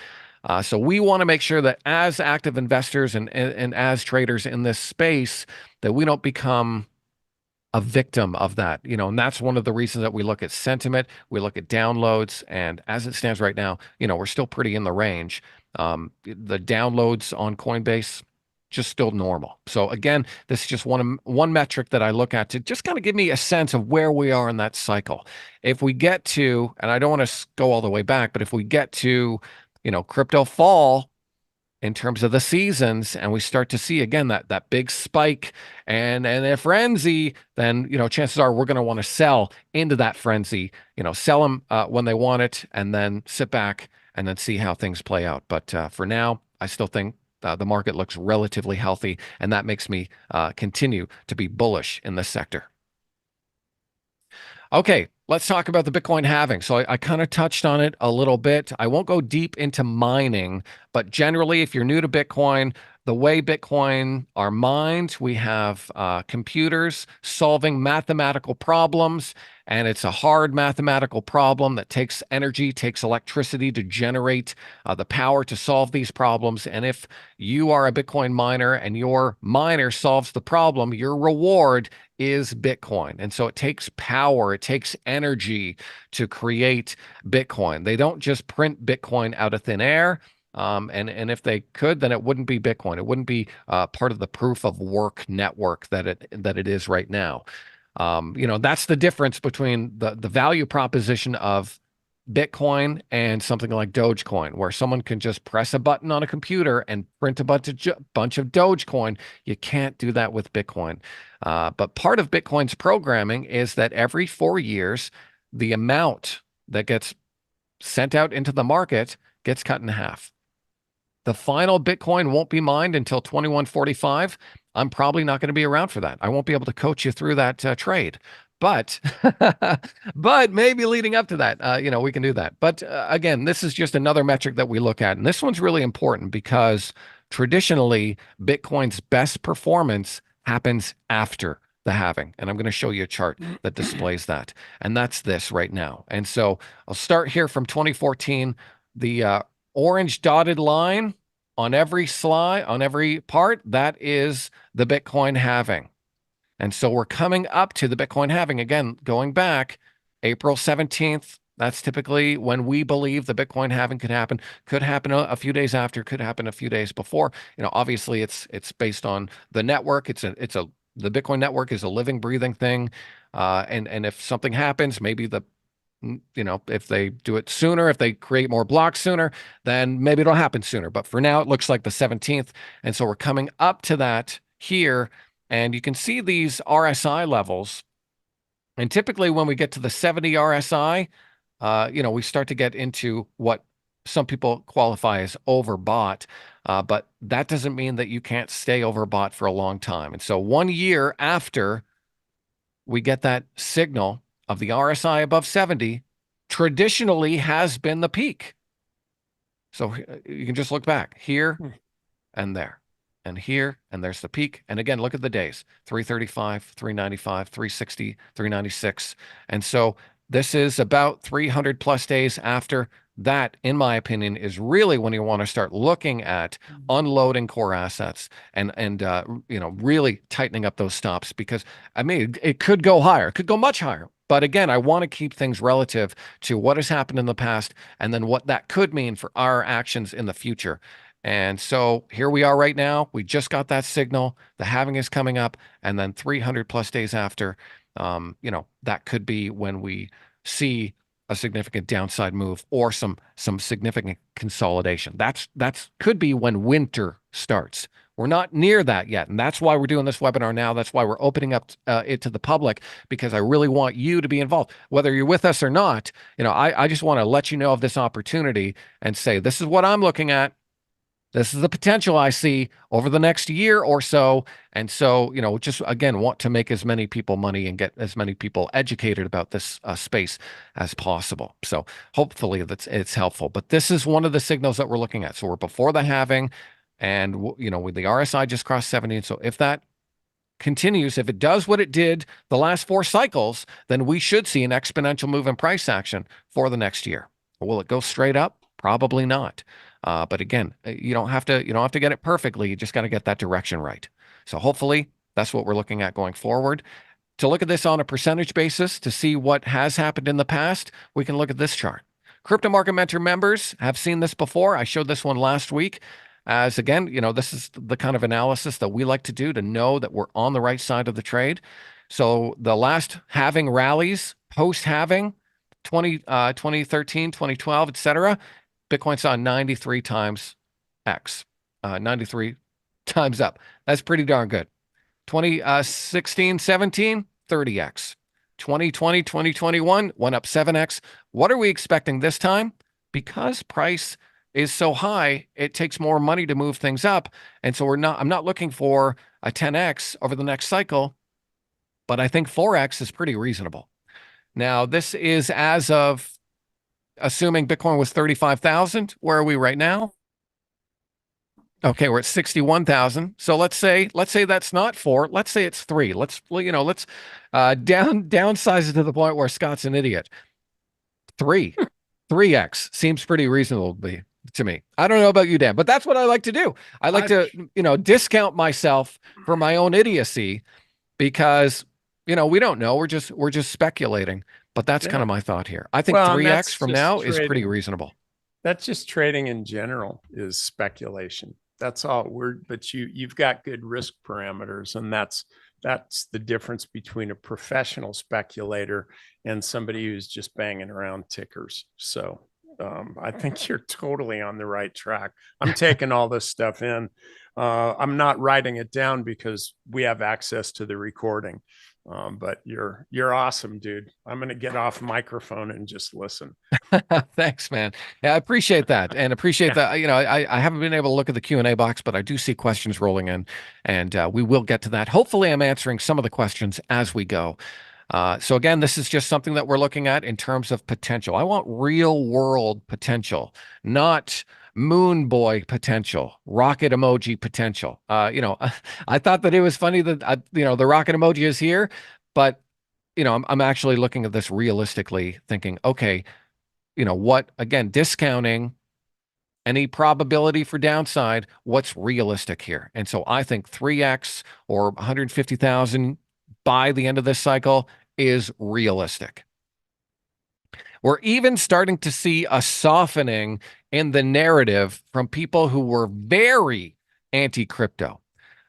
So we want to make sure that as active investors and as traders in this space, that we don't become a victim of that, and that's one of the reasons that we look at sentiment, we look at downloads, and as it stands right now, we're still pretty in the range. The downloads on Coinbase, just still normal. So again, this is just one metric that I look at to just kind of give me a sense of where we are in that cycle. If we get to, and I don't want to go all the way back, but if we get to, crypto fall in terms of the seasons, and we start to see again that big spike and a frenzy, then chances are we're going to want to sell into that frenzy. Sell them when they want it, and then sit back and then see how things play out. But for now, I still think the market looks relatively healthy, and that makes me continue to be bullish in this sector. Okay, let's talk about the Bitcoin halving. So I kind of touched on it a little bit. I won't go deep into mining, but generally, if you're new to Bitcoin, the way Bitcoin are mined, we have computers solving mathematical problems, and it's a hard mathematical problem that takes energy, takes electricity to generate the power to solve these problems. And if you are a Bitcoin miner and your miner solves the problem, your reward is Bitcoin. And so it takes power, it takes energy to create Bitcoin. They don't just print Bitcoin out of thin air. And if they could, then it wouldn't be Bitcoin. It wouldn't be part of the proof of work network that it is right now. That's the difference between the value proposition of Bitcoin and something like Dogecoin, where someone can just press a button on a computer and print a bunch of Dogecoin. You can't do that with Bitcoin. But part of Bitcoin's programming is that every 4 years, the amount that gets sent out into the market gets cut in half. The final Bitcoin won't be mined until 2145. I'm probably not going to be around for that. I won't be able to coach you through that trade. But but maybe leading up to that, we can do that. But again, this is just another metric that we look at. And this one's really important because traditionally, Bitcoin's best performance happens after the halving. And I'm going to show you a chart that displays that. And that's this right now. And so I'll start here from 2014. The orange dotted line on every slide, on every part, that is the Bitcoin halving. And so we're coming up to the Bitcoin halving. Again, going back, April 17th, that's typically when we believe the Bitcoin halving could happen. Could happen a few days after, could happen a few days before. Obviously it's based on the network. The Bitcoin network is a living, breathing thing. And if something happens, maybe if they do it sooner, if they create more blocks sooner, then maybe it'll happen sooner. But for now, it looks like the 17th. And so we're coming up to that here. And you can see these RSI levels. And typically when we get to the 70 RSI, we start to get into what some people qualify as overbought. But that doesn't mean that you can't stay overbought for a long time. And so 1 year after we get that signal of the RSI above 70, traditionally has been the peak. So you can just look back here and there and here, and there's the peak. And again, look at the days, 335, 395, 360, 396. And so this is about 300 plus days after. That, in my opinion, is really when you want to start looking at unloading core assets and really tightening up those stops, because I mean it could go higher, it could go much higher. But again, I want to keep things relative to what has happened in the past and then what that could mean for our actions in the future. And so here we are right now. We just got that signal. The halving is coming up, and then 300 plus days after, that could be when we see a significant downside move or some significant consolidation. That's could be when winter starts. We're not near that yet, and that's why we're doing this webinar now. That's why we're opening up it to the public, because I really want you to be involved, whether you're with us or not. I just want to let you know of this opportunity and say, this is what I'm looking at. This is the potential I see over the next year or so. And so, just again, want to make as many people money and get as many people educated about this space as possible. So hopefully it's helpful. But this is one of the signals that we're looking at. So we're before the halving, and with the RSI just crossed 70. And so if that continues, if it does what it did the last 4 cycles, then we should see an exponential move in price action for the next year. Will it go straight up? Probably not. But again, you don't have to get it perfectly. You just got to get that direction right. So hopefully that's what we're looking at going forward. To look at this on a percentage basis to see what has happened in the past, we can look at this chart. Crypto Market Mentor members have seen this before. I showed this one last week. As again, this is the kind of analysis that we like to do to know that we're on the right side of the trade. So the last halving rallies, post-halving, 2013, 2012, etc., Bitcoin saw 93 times X, 93 times up. That's pretty darn good. 2016, 17, 30X. 2020, 2021 went up 7X. What are we expecting this time? Because price is so high, it takes more money to move things up. And so I'm not looking for a 10X over the next cycle, but I think 4X is pretty reasonable. Now, this is as of assuming Bitcoin was 35,000. Where are we right now? Okay, we're at 61,000. So let's say that's not four. Let's say it's three. Let's downsize it to the point where Scott's an idiot. Three. 3x seems pretty reasonable to me. I don't know about you, Dan, but that's what I like to do. I like I, to, discount myself for my own idiocy because, we don't know. We're just speculating. But that's kind yeah. of my thought here. I think Well, and 3x that's from just now is pretty trading. reasonable. That's just trading in general is speculation. That's all but you've got good risk parameters, and that's the difference between a professional speculator and somebody who's just banging around tickers. So I think you're totally on the right track. I'm taking all this stuff in. I'm not writing it down because we have access to the recording. But you're awesome, dude. I'm gonna get off microphone and just listen. Thanks, man. Yeah, I appreciate that, and appreciate Yeah. that. I haven't been able to look at the Q&A box, but I do see questions rolling in, and we will get to that. Hopefully, I'm answering some of the questions as we go. So again, this is just something that we're looking at in terms of potential. I want real world potential, not moon boy potential, rocket emoji potential. I thought that it was funny that the rocket emoji is here, but I'm actually looking at this realistically, thinking, okay, what, again, discounting any probability for downside, what's realistic here? And so I think 3x or 150,000 by the end of this cycle is realistic. We're even starting to see a softening in the narrative from people who were very anti-crypto.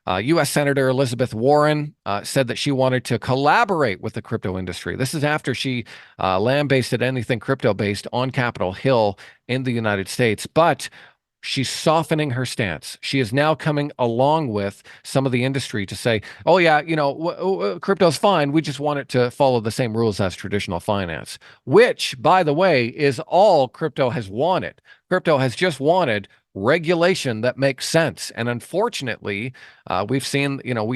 U.S. Senator Elizabeth Warren said that she wanted to collaborate with the crypto industry. This is after she lambasted anything crypto-based on Capitol Hill in the United States. But she's softening her stance. She is now coming along with some of the industry to say, oh, yeah, crypto's fine. We just want it to follow the same rules as traditional finance, which, by the way, is all crypto has wanted. Crypto has just wanted regulation that makes sense. And unfortunately, we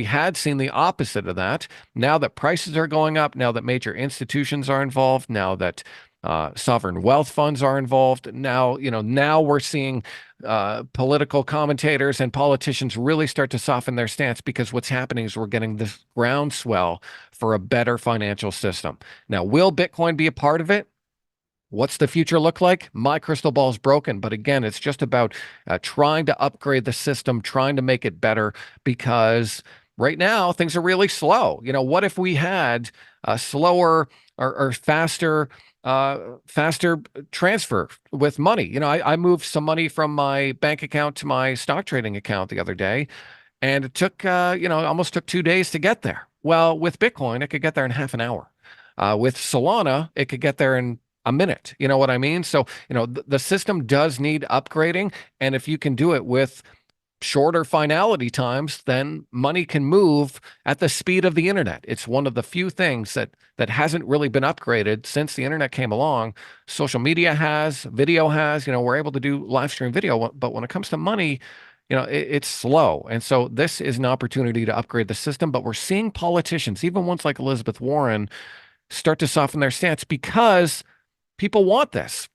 had seen the opposite of that. Now that prices are going up, now that major institutions are involved, now that sovereign wealth funds are involved. Now we're seeing political commentators and politicians really start to soften their stance because what's happening is we're getting this groundswell for a better financial system. Now, will Bitcoin be a part of it? What's the future look like? My crystal ball is broken. But again, it's just about trying to upgrade the system, trying to make it better because right now things are really slow. What if we had a slower or faster transfer with money? I moved some money from my bank account to my stock trading account the other day, and it took, almost took 2 days to get there. Well, with Bitcoin, it could get there in half an hour. With Solana, it could get there in a minute. You know what I mean? So, the system does need upgrading. And if you can do it with shorter finality times, then money can move at the speed of the internet. It's one of the few things that hasn't really been upgraded since the internet came along. Social media has, video has, we're able to do live stream video, but when it comes to money, it's slow. And so this is an opportunity to upgrade the system, but we're seeing politicians, even ones like Elizabeth Warren, start to soften their stance because people want this.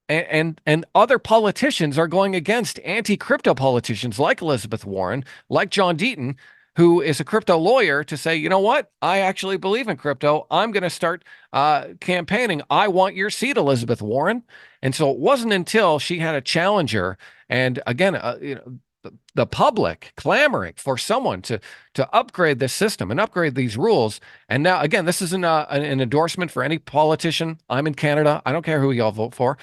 And other politicians are going against anti-crypto politicians like Elizabeth Warren, like John Deaton, who is a crypto lawyer, to say, you know what? I actually believe in crypto. I'm going to start campaigning. I want your seat, Elizabeth Warren. And so it wasn't until she had a challenger, and again, the public clamoring for someone to upgrade this system and upgrade these rules. And now, again, this isn't an endorsement for any politician. I'm in Canada. I don't care who y'all vote for.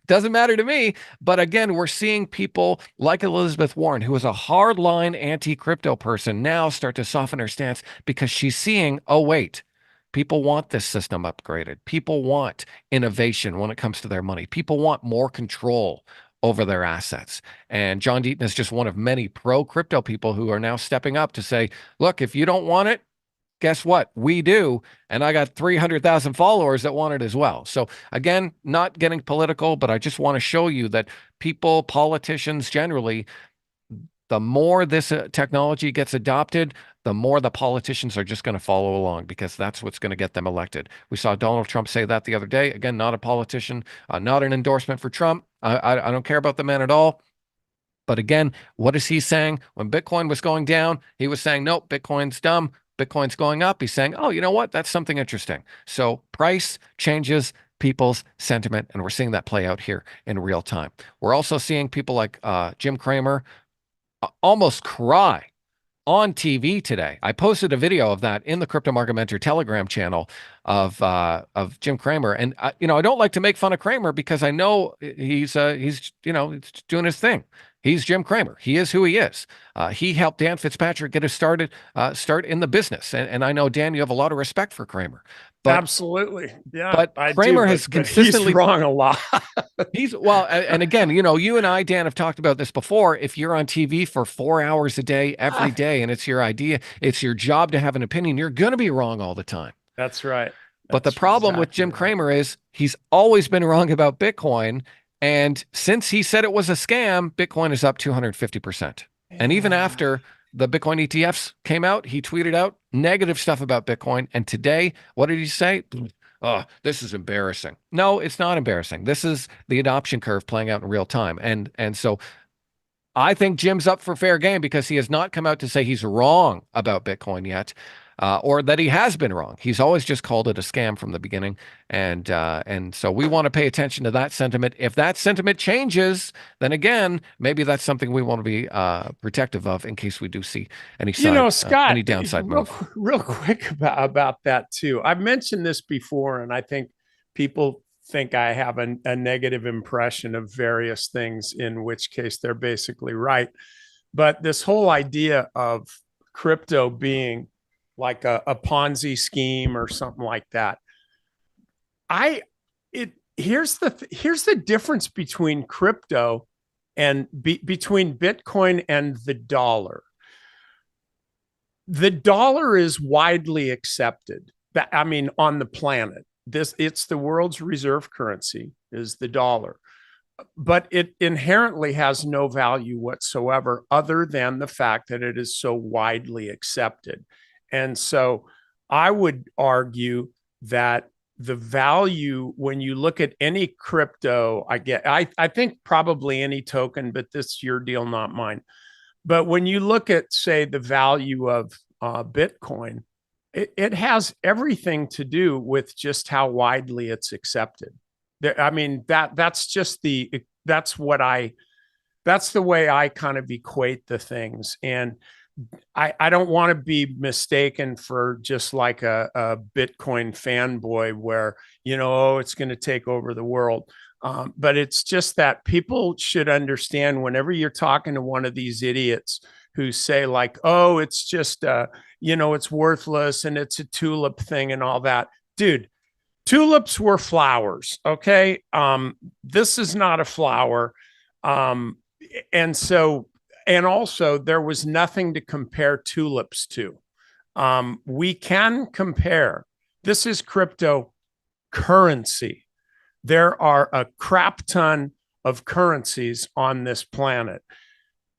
Doesn't matter to me. But again, we're seeing people like Elizabeth Warren, who is a hardline anti-crypto person, now start to soften her stance because she's seeing, oh, wait, people want this system upgraded. People want innovation when it comes to their money. People want more control over their assets. And John Deaton is just one of many pro crypto people who are now stepping up to say, look, if you don't want it, guess what? We do. And I got 300,000 followers that want it as well. So again, not getting political, but I just want to show you that people, politicians generally, the more this technology gets adopted, the more the politicians are just going to follow along because that's what's going to get them elected. We saw Donald Trump say that the other day. Again, not a politician, not an endorsement for Trump. I don't care about the man at all. But again, what is he saying? When Bitcoin was going down, he was saying, nope, Bitcoin's dumb. Bitcoin's going up. He's saying, oh, you know what? That's something interesting. So price changes people's sentiment, and we're seeing that play out here in real time. We're also seeing people like Jim Cramer almost cry on TV today. I posted a video of that in the Crypto Market Mentor Telegram channel of Jim Cramer, and I don't like to make fun of Cramer because I know he's doing his thing. He's Jim Cramer. He is who he is. He helped Dan Fitzpatrick get his start in the business, and I know Dan, you have a lot of respect for Cramer, but Absolutely. Yeah, but I do. Cramer has But he's consistently wrong a lot. He's well, and again, you and I, Dan, have talked about this before. If you're on TV for 4 hours a day, every day, and it's your idea, it's your job to have an opinion, you're going to be wrong all the time. That's right. But the That's problem with exactly Jim right. Cramer is he's always been wrong about Bitcoin. And since he said it was a scam, Bitcoin is up 250%. And even Yeah. after the Bitcoin ETFs came out, he tweeted out negative stuff about Bitcoin. And today, what did he say? Oh, this is embarrassing. No, it's not embarrassing. This is the adoption curve playing out in real time. And so I think Jim's up for fair game because he has not come out to say he's wrong about Bitcoin yet, or that he has been wrong. He's always just called it a scam from the beginning, and so we want to pay attention to that sentiment. If that sentiment changes, then again, maybe that's something we want to be protective of in case we do see Scott, any downside real move. real quick about that too. I've mentioned this before, and I think people think I have a negative impression of various things, in which case they're basically right. But this whole idea of crypto being like a Ponzi scheme or something like that, I it here's the difference between crypto and between Bitcoin and the dollar. The dollar is widely accepted. I mean, on the planet, it's the world's reserve currency is the dollar, but it inherently has no value whatsoever other than the fact that it is so widely accepted. And so I would argue that the value when you look at any crypto, I think probably any token, but this is your deal, not mine. But when you look at, say, the value of Bitcoin, it has everything to do with just how widely it's accepted. I mean, that's the way I kind of equate the things. And I don't want to be mistaken for just like a Bitcoin fanboy where, oh, it's going to take over the world. But it's just that people should understand whenever you're talking to one of these idiots who say like, oh, it's just, it's worthless and it's a tulip thing and all that. Dude, tulips were flowers. Okay. This is not a flower. Um, and so, and also there was nothing to compare tulips to. We can compare. This is cryptocurrency. There are a crap ton of currencies on this planet.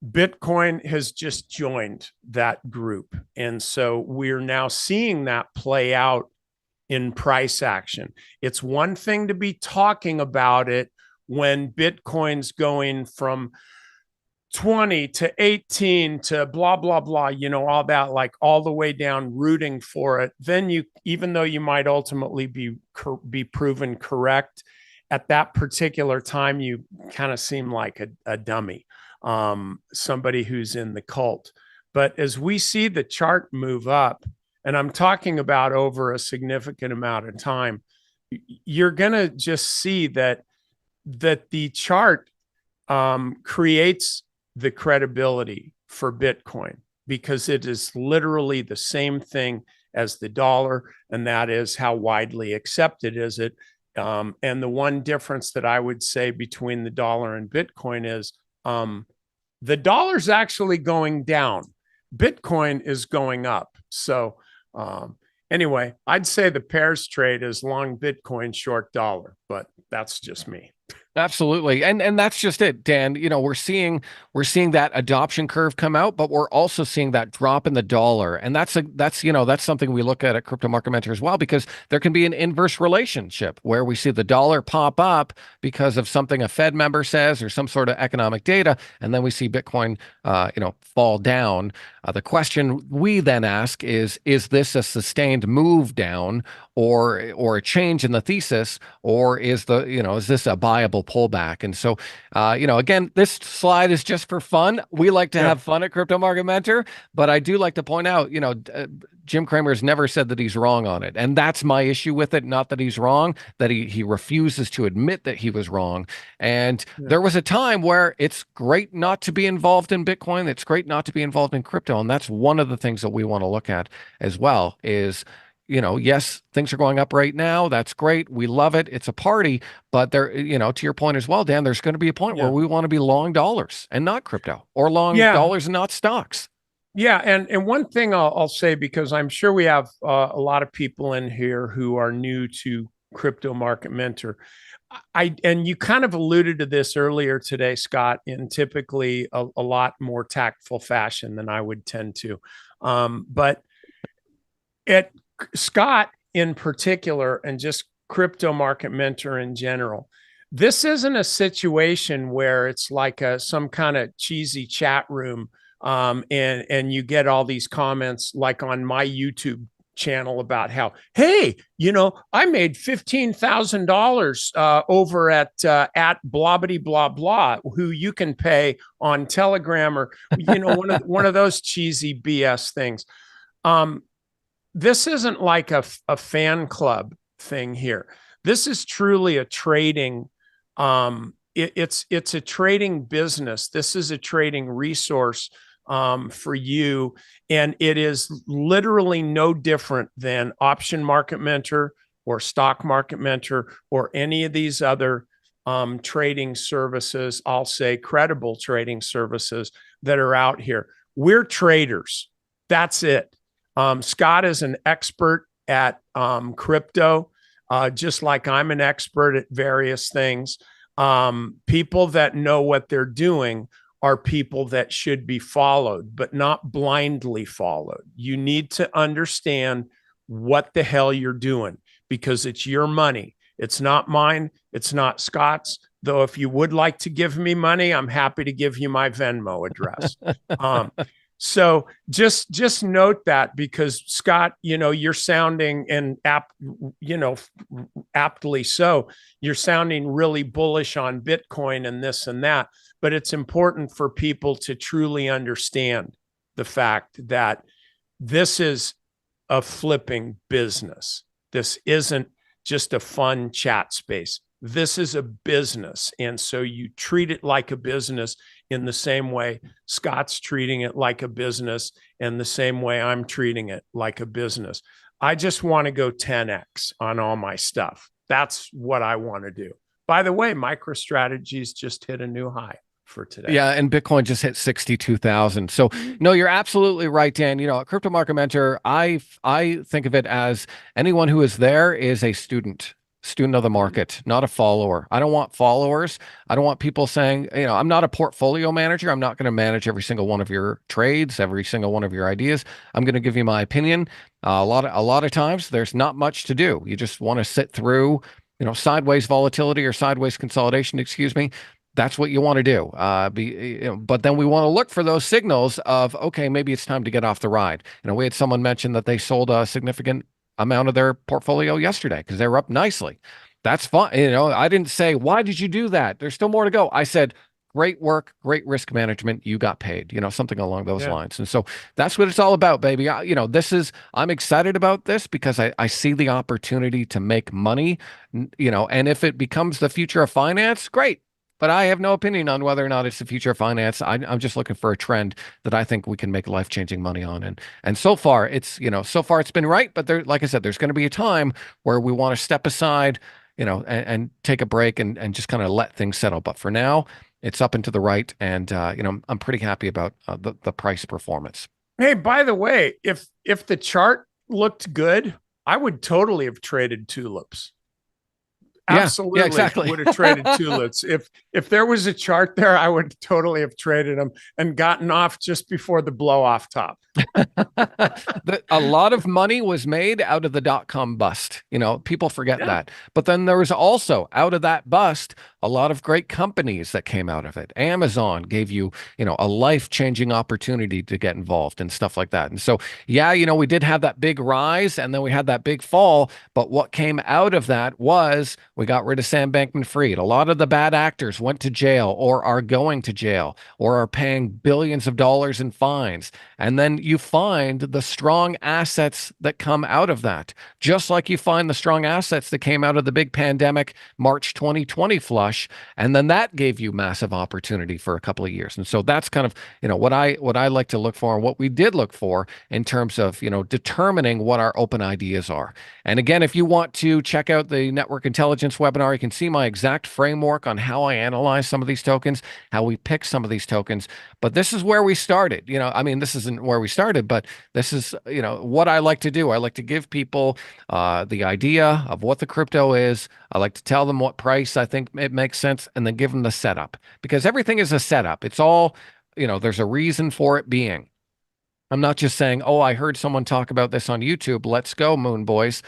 Bitcoin has just joined that group. And so we're now seeing that play out in price action. It's one thing to be talking about it when Bitcoin's going from 20 to 18 to blah, blah, blah, all that, like all the way down rooting for it. Then even though you might ultimately be proven correct at that particular time, you kind of seem like a dummy, somebody who's in the cult. But as we see the chart move up, and I'm talking about over a significant amount of time, you're going to just see that the chart creates the credibility for Bitcoin because it is literally the same thing as the dollar, and that is how widely accepted is it. And the one difference that I would say between the dollar and Bitcoin is the dollar's actually going down. Bitcoin is going up. So anyway, I'd say the pairs trade is long Bitcoin, short dollar, but that's just me. Absolutely. And that's just it, Dan. We're seeing that adoption curve come out, but we're also seeing that drop in the dollar. And that's something we look at Crypto Market Mentor as well, because there can be an inverse relationship where we see the dollar pop up because of something a Fed member says or some sort of economic data, and then we see Bitcoin fall down. The question we then ask is this a sustained move down or a change in the thesis, or is this a buyable pullback? And so, again, this slide is just for fun. We like to Yeah. have fun at Crypto Market Mentor, but I do like to point out, Jim Cramer's never said that he's wrong on it, and that's my issue with it. Not that he's wrong, that he refuses to admit that he was wrong. And Yeah. there was a time where it's great not to be involved in Bitcoin. It's great not to be involved in crypto, and that's one of the things that we want to look at as well. Yes, things are going up right now. That's great. We love it. It's a party. But to your point as well, Dan, there's going to be a point where Yeah. we want to be long dollars and not crypto, or long Yeah. dollars and not stocks. Yeah, and one thing I'll say, because I'm sure we have a lot of people in here who are new to Crypto Market Mentor. And you kind of alluded to this earlier today, Scott, in typically a lot more tactful fashion than I would tend to. But at Scott in particular, and just Crypto Market Mentor in general, this isn't a situation where it's like some kind of cheesy chat room, and you get all these comments like on my YouTube channel about how, hey, I made $15,000 over at blobbity blah blah, who you can pay on Telegram, or one of those cheesy BS things. This isn't like a fan club thing here. This is truly a trading. It's a trading business. This is a trading resource for you, and it is literally no different than Option Market Mentor or Stock Market Mentor or any of these other trading services. I'll say credible trading services that are out here. We're traders. That's it. Scott is an expert at crypto, just like I'm an expert at various things. People that know what they're doing are people that should be followed, but not blindly followed. You need to understand what the hell you're doing, because it's your money. It's not mine. It's not Scott's. Though if you would like to give me money, I'm happy to give you my Venmo address. So just note that, because Scott, you're sounding, and aptly so, you're sounding really bullish on Bitcoin and this and that. But it's important for people to truly understand the fact that this is a flipping business. This isn't just a fun chat space. This is a business. And so you treat it like a business in the same way Scott's treating it like a business, and the same way I'm treating it like a business. I just want to go 10x on all my stuff. That's what I want to do. By the way, MicroStrategies just hit a new high for today. Yeah, and Bitcoin just hit 62,000. So no, you're absolutely right, Dan. A Crypto Market Mentor, I think of it as anyone who is there is a student of the market, not a follower. I don't want followers. I don't want people saying, I'm not a portfolio manager. I'm not going to manage every single one of your trades, every single one of your ideas. I'm going to give you my opinion. A lot of times there's not much to do. You just want to sit through, sideways volatility or sideways consolidation, excuse me. That's what you want to do. But then we want to look for those signals of, okay, maybe it's time to get off the ride. We had someone mention that they sold a significant amount of their portfolio yesterday because they were up nicely. That's fine. I didn't say, why did you do that? There's still more to go. I said, great work, great risk management. You got paid, something along those lines. And so that's what it's all about, baby. I'm excited about this because I see the opportunity to make money, and if it becomes the future of finance, great. But I have no opinion on whether or not it's the future of finance. I'm just looking for a trend that I think we can make life-changing money on. And so far it's been right. But like I said, there's going to be a time where we want to step aside, and take a break and just kind of let things settle. But for now, it's up and to the right. And, I'm pretty happy about the price performance. Hey, by the way, if the chart looked good, I would totally have traded tulips. Yeah, yeah, Absolutely exactly. would have traded tulips. If there was a chart there, I would totally have traded them and gotten off just before the blow off top. A lot of money was made out of the dot-com bust. People forget Yeah. that. But then there was also out of that bust a lot of great companies that came out of it. Amazon gave you, a life-changing opportunity to get involved and stuff like that. And so, yeah, we did have that big rise and then we had that big fall. But what came out of that was we got rid of Sam Bankman-Fried. A lot of the bad actors went to jail or are going to jail or are paying billions of dollars in fines. And then you find the strong assets that come out of that, just like you find the strong assets that came out of the big pandemic March 2020 flush. And then that gave you massive opportunity for a couple of years. And so that's kind of, what I like to look for and what we did look for in terms of, determining what our open ideas are. And again, if you want to check out the network intelligence webinar, you can see my exact framework on how I analyze some of these tokens, how we pick some of these tokens. But this is where we started. I mean, this isn't where we started, but this is, what I like to do. I like to give people the idea of what the crypto is. I like to tell them what price I think it makes sense and then give them the setup because everything is a setup. It's all, there's a reason for it being. I'm not just saying, oh, I heard someone talk about this on YouTube. Let's go, Moon Boys,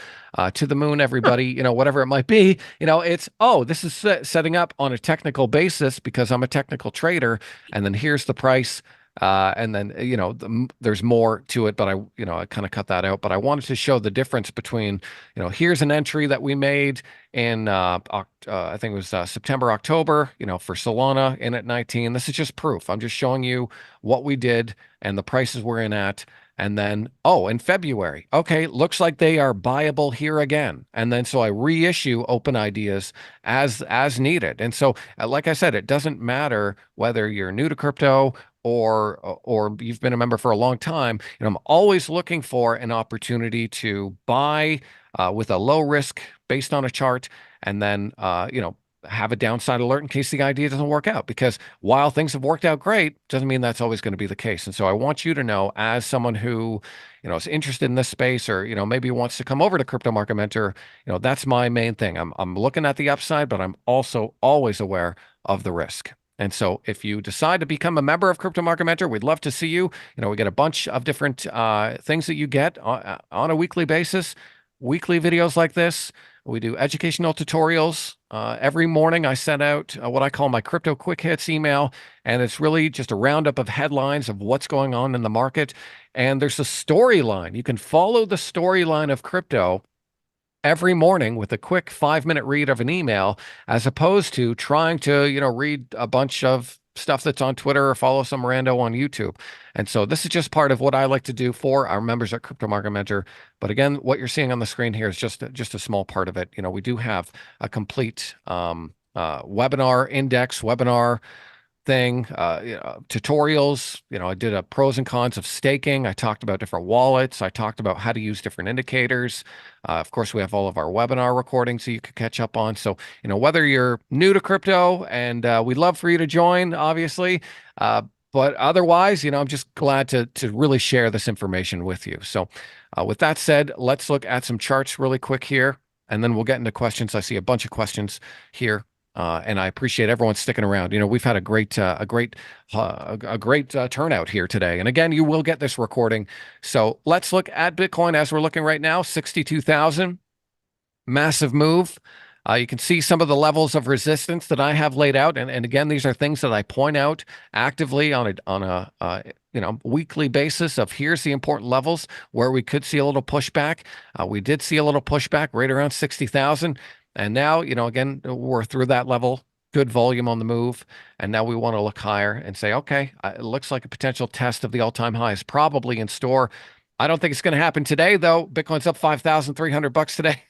to the moon, everybody, whatever it might be. It's, oh, this is setting up on a technical basis because I'm a technical trader. And then here's the price. And then, there's more to it, but I kind of cut that out. But I wanted to show the difference between, here's an entry that we made in, I think it was September, October, for Solana in at 19. This is just proof. I'm just showing you what we did and the prices we're in at. And then, oh, in February, okay, looks like they are buyable here again. And then so I reissue open ideas as needed. And so, like I said, it doesn't matter whether you're new to crypto or you've been a member for a long time. I'm always looking for an opportunity to buy with a low risk based on a chart, and then have a downside alert in case the idea doesn't work out. Because while things have worked out great, doesn't mean that's always going to be the case. And so I want you to know, as someone who is interested in this space, or maybe wants to come over to Crypto Market Mentor, that's my main thing. I'm looking at the upside, but I'm also always aware of the risk. And so if you decide to become a member of Crypto Market Mentor, we'd love to see you. We get a bunch of different things that you get on a weekly basis, weekly videos like this. We do educational tutorials. Every morning I send out what I call my Crypto Quick Hits email, and it's really just a roundup of headlines of what's going on in the market. And there's a storyline. You can follow the storyline of crypto every morning with a quick 5-minute read of an email, as opposed to trying to, read a bunch of stuff that's on Twitter or follow some rando on YouTube. And so this is just part of what I like to do for our members at Crypto Market Mentor. But again, what you're seeing on the screen here is just a small part of it. We do have a complete webinar index, webinar thing, tutorials. I did a pros and cons of staking. I talked about different wallets. I talked about how to use different indicators. Of course, we have all of our webinar recordings so you could catch up on. So, whether you're new to crypto, and we'd love for you to join, obviously. But otherwise, I'm just glad to really share this information with you. So with that said, let's look at some charts really quick here, and then we'll get into questions. I see a bunch of questions here. And I appreciate everyone sticking around. We've had a great turnout here today. And again, you will get this recording. So let's look at Bitcoin as we're looking right now. 62,000, massive move. You can see some of the levels of resistance that I have laid out. And again, these are things that I point out actively on a weekly basis of here's the important levels where we could see a little pushback. We did see a little pushback right around 60,000. And now, again, we're through that level, good volume on the move. And now we want to look higher and say, okay, it looks like a potential test of the all-time high is probably in store. I don't think it's going to happen today, though. Bitcoin's up $5,300 today.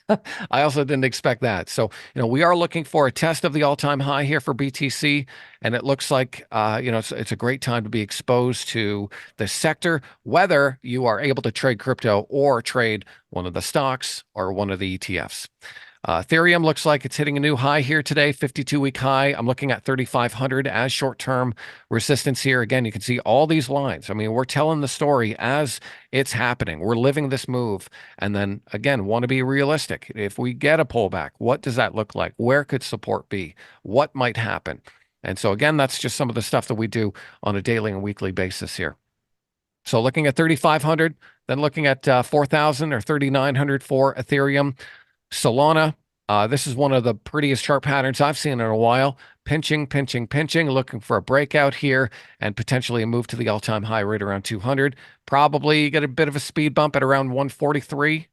I also didn't expect that. So, we are looking for a test of the all-time high here for BTC. And it looks like, it's a great time to be exposed to the sector, whether you are able to trade crypto or trade one of the stocks or one of the ETFs. Ethereum looks like it's hitting a new high here today, 52-week high. I'm looking at 3,500 as short-term resistance here. Again, you can see all these lines. I mean, we're telling the story as it's happening. We're living this move. And then again, want to be realistic. If we get a pullback, what does that look like? Where could support be? What might happen? And so again, that's just some of the stuff that we do on a daily and weekly basis here. So looking at 3,500, then looking at 4,000 or 3,900 for Ethereum. Solana, this is one of the prettiest chart patterns I've seen in a while. Pinching, pinching, pinching, looking for a breakout here and potentially a move to the all-time high right around 200. Probably get a bit of a speed bump at around 143.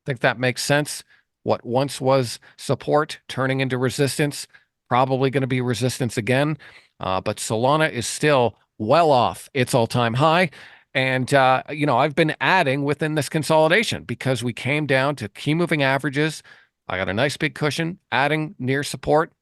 Think that makes sense. What once was support turning into resistance, probably going to be resistance again. But Solana is still well off its all-time high. And, I've been adding within this consolidation because we came down to key moving averages. I got a nice big cushion, adding near support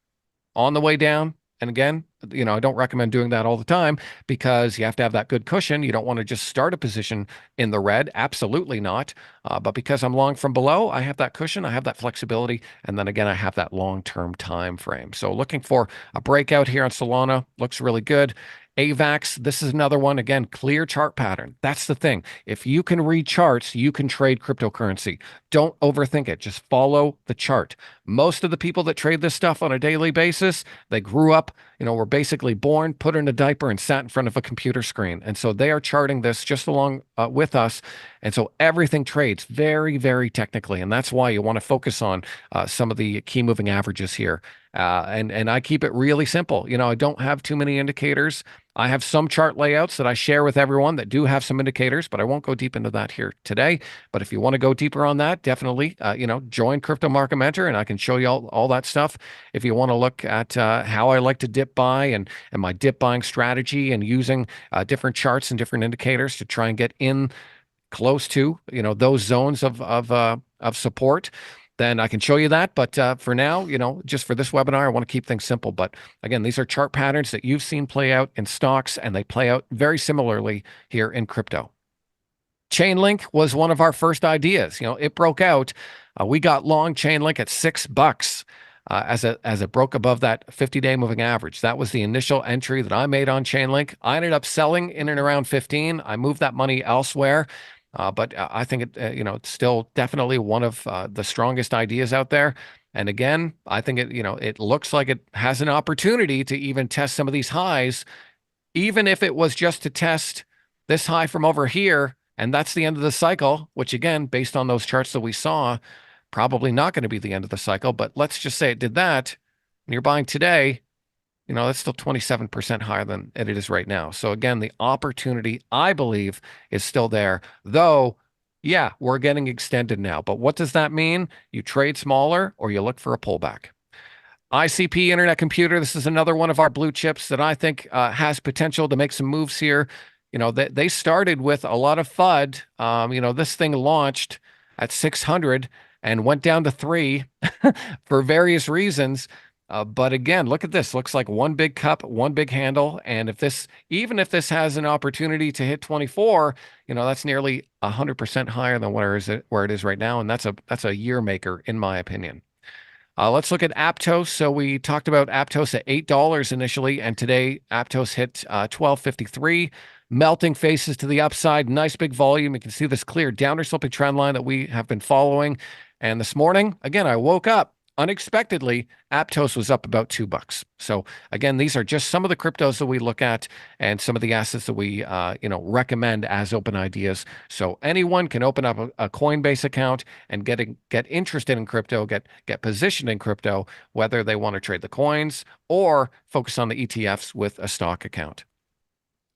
on the way down. And again, I don't recommend doing that all the time because you have to have that good cushion. You don't want to just start a position in the red. Absolutely not. But because I'm long from below, I have that cushion, I have that flexibility. And then again, I have that long-term time frame. So looking for a breakout here on Solana looks really good. AVAX, this is another one. Again, clear chart pattern. That's the thing. If you can read charts, you can trade cryptocurrency. Don't overthink it. Just follow the chart. Most of the people that trade this stuff on a daily basis, they grew up, were basically born, put in a diaper, and sat in front of a computer screen. And so they are charting this just along with us. And so everything trades very, very technically. And that's why you want to focus on some of the key moving averages here. And I keep it really simple. I don't have too many indicators. I have some chart layouts that I share with everyone that do have some indicators, but I won't go deep into that here today. But if you want to go deeper on that, definitely, join Crypto Market Mentor, and I can show you all that stuff. If you want to look at how I like to dip buy and my dip buying strategy and using different charts and different indicators to try and get in close to, those zones of support, then I can show you that. But for now, just for this webinar, I want to keep things simple. But again, these are chart patterns that you've seen play out in stocks, and they play out very similarly here in crypto. Chainlink was one of our first ideas. It broke out. We got long Chainlink at $6 as it broke above that 50-day moving average. That was the initial entry that I made on Chainlink. I ended up selling in and around 15. I moved that money elsewhere. But I think it's still definitely one of the strongest ideas out there. And again, I think it looks like it has an opportunity to even test some of these highs, even if it was just to test this high from over here. And that's the end of the cycle, which again, based on those charts that we saw, probably not going to be the end of the cycle. But let's just say it did that. And you're buying today, that's still 27% higher than it is right now. So again, the opportunity, I believe, is still there. Though, yeah, we're getting extended now. But what does that mean? You trade smaller or you look for a pullback. ICP Internet Computer, this is another one of our blue chips that I think has potential to make some moves here. They started with a lot of FUD. This thing launched at 600 and went down to 3 for various reasons. But again, look at this. Looks like one big cup, one big handle. And even if this has an opportunity to hit 24, that's nearly 100% higher than where it is right now. And that's a year maker, in my opinion. Let's look at Aptos. So we talked about Aptos at $8 initially, and today Aptos hit $12.53. Melting faces to the upside. Nice big volume. You can see this clear downward sloping trend line that we have been following. And this morning, again, I woke up unexpectedly. Aptos was up about $2. So again, these are just some of the cryptos that we look at and some of the assets that we recommend as open ideas. So anyone can open up a Coinbase account and get interested in crypto, get positioned in crypto, whether they want to trade the coins or focus on the ETFs with a stock account.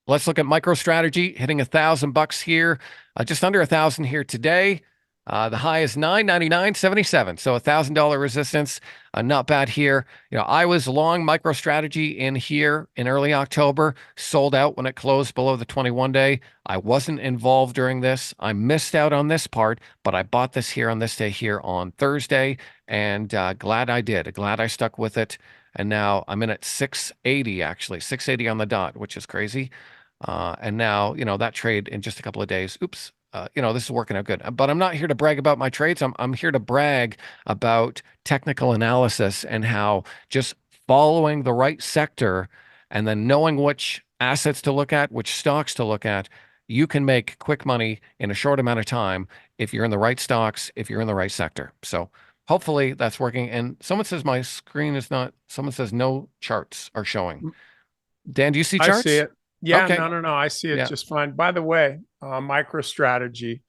Let's look at MicroStrategy hitting $1,000 here, just under 1,000 here today. The high is $999.77, so $1,000 resistance. Not bad here. I was long MicroStrategy in here in early October, sold out when it closed below the 21-day. I wasn't involved during this. I missed out on this part, but I bought this here on this day here on Thursday, and glad I did. Glad I stuck with it. And now I'm in at 680, actually, 680 on the dot, which is crazy. And now, that trade in just a couple of days, oops, this is working out good. But I'm not here to brag about my trades. I'm here to brag about technical analysis and how just following the right sector and then knowing which assets to look at, which stocks to look at, you can make quick money in a short amount of time if you're in the right stocks, if you're in the right sector. So hopefully that's working. And someone says my screen is not, someone says no charts are showing. Dan, do you see I see charts? it. Yeah, Okay. no. I see it Yeah. just fine. By the way, MicroStrategy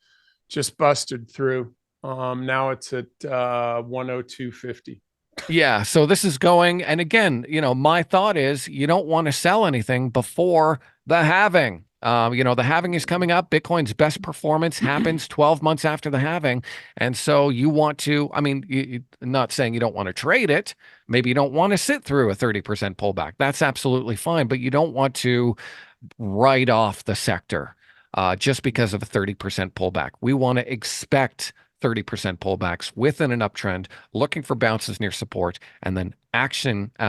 just busted through. Now it's at 102.50. Yeah, so this is going, and again, my thought is you don't want to sell anything before the halving. The halving is coming up. Bitcoin's best performance happens 12 months after the halving. And so you want to, I mean, not saying you don't want to trade it. Maybe you don't want to sit through a 30% pullback. That's absolutely fine, but you don't want to write off the sector just because of a 30% pullback. We want to expect 30% pullbacks within an uptrend, looking for bounces near support, and then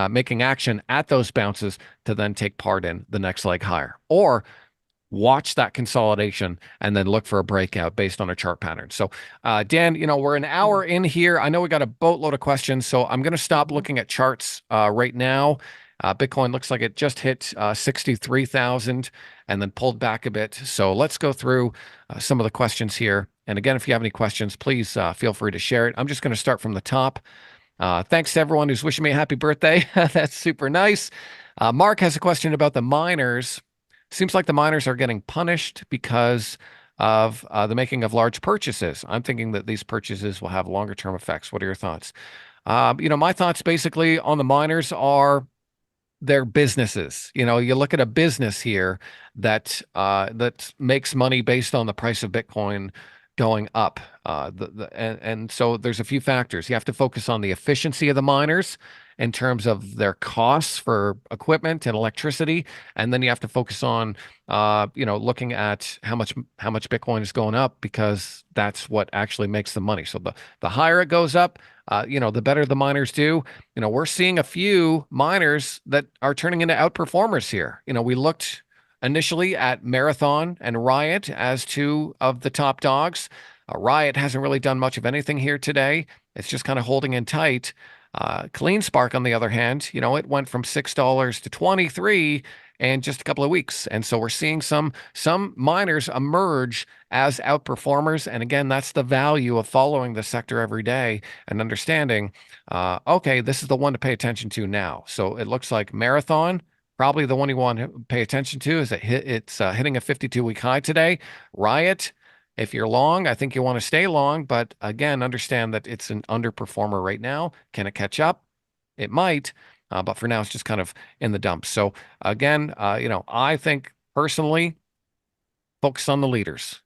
making action at those bounces to then take part in the next leg higher. Or watch that consolidation and then look for a breakout based on a chart pattern. So, Dan, we're an hour in here. I know we got a boatload of questions, so I'm going to stop looking at charts right now. Bitcoin looks like it just hit 63,000 and then pulled back a bit. So let's go through some of the questions here. And again, if you have any questions, please feel free to share it. I'm just going to start from the top. Thanks to everyone who's wishing me a happy birthday. That's super nice. Mark has a question about the miners. Seems like the miners are getting punished because of the making of large purchases. I'm thinking that these purchases will have longer term effects. What are your thoughts? My thoughts basically on the miners are their businesses. You look at a business here that makes money based on the price of Bitcoin going up. And so there's a few factors. You have to focus on the efficiency of the miners in terms of their costs for equipment and electricity, and then you have to focus on looking at how much Bitcoin is going up because that's what actually makes the money. So the higher it goes up, the better the miners do. We're seeing a few miners that are turning into outperformers here. We looked initially at Marathon and Riot as two of the top dogs. Riot hasn't really done much of anything here today. It's just kind of holding in tight. Clean Spark, on the other hand, it went from $6 to 23 in just a couple of weeks. And so we're seeing some miners emerge as outperformers. And again, that's the value of following the sector every day and understanding, okay, this is the one to pay attention to now. So it looks like Marathon, probably the one you want to pay attention to, is it's hitting a 52-week high today. Riot, if you're long, I think you want to stay long, but again, understand that it's an underperformer right now. Can it catch up? It might, but for now, it's just kind of in the dumps. So again, I think personally, focus on the leaders.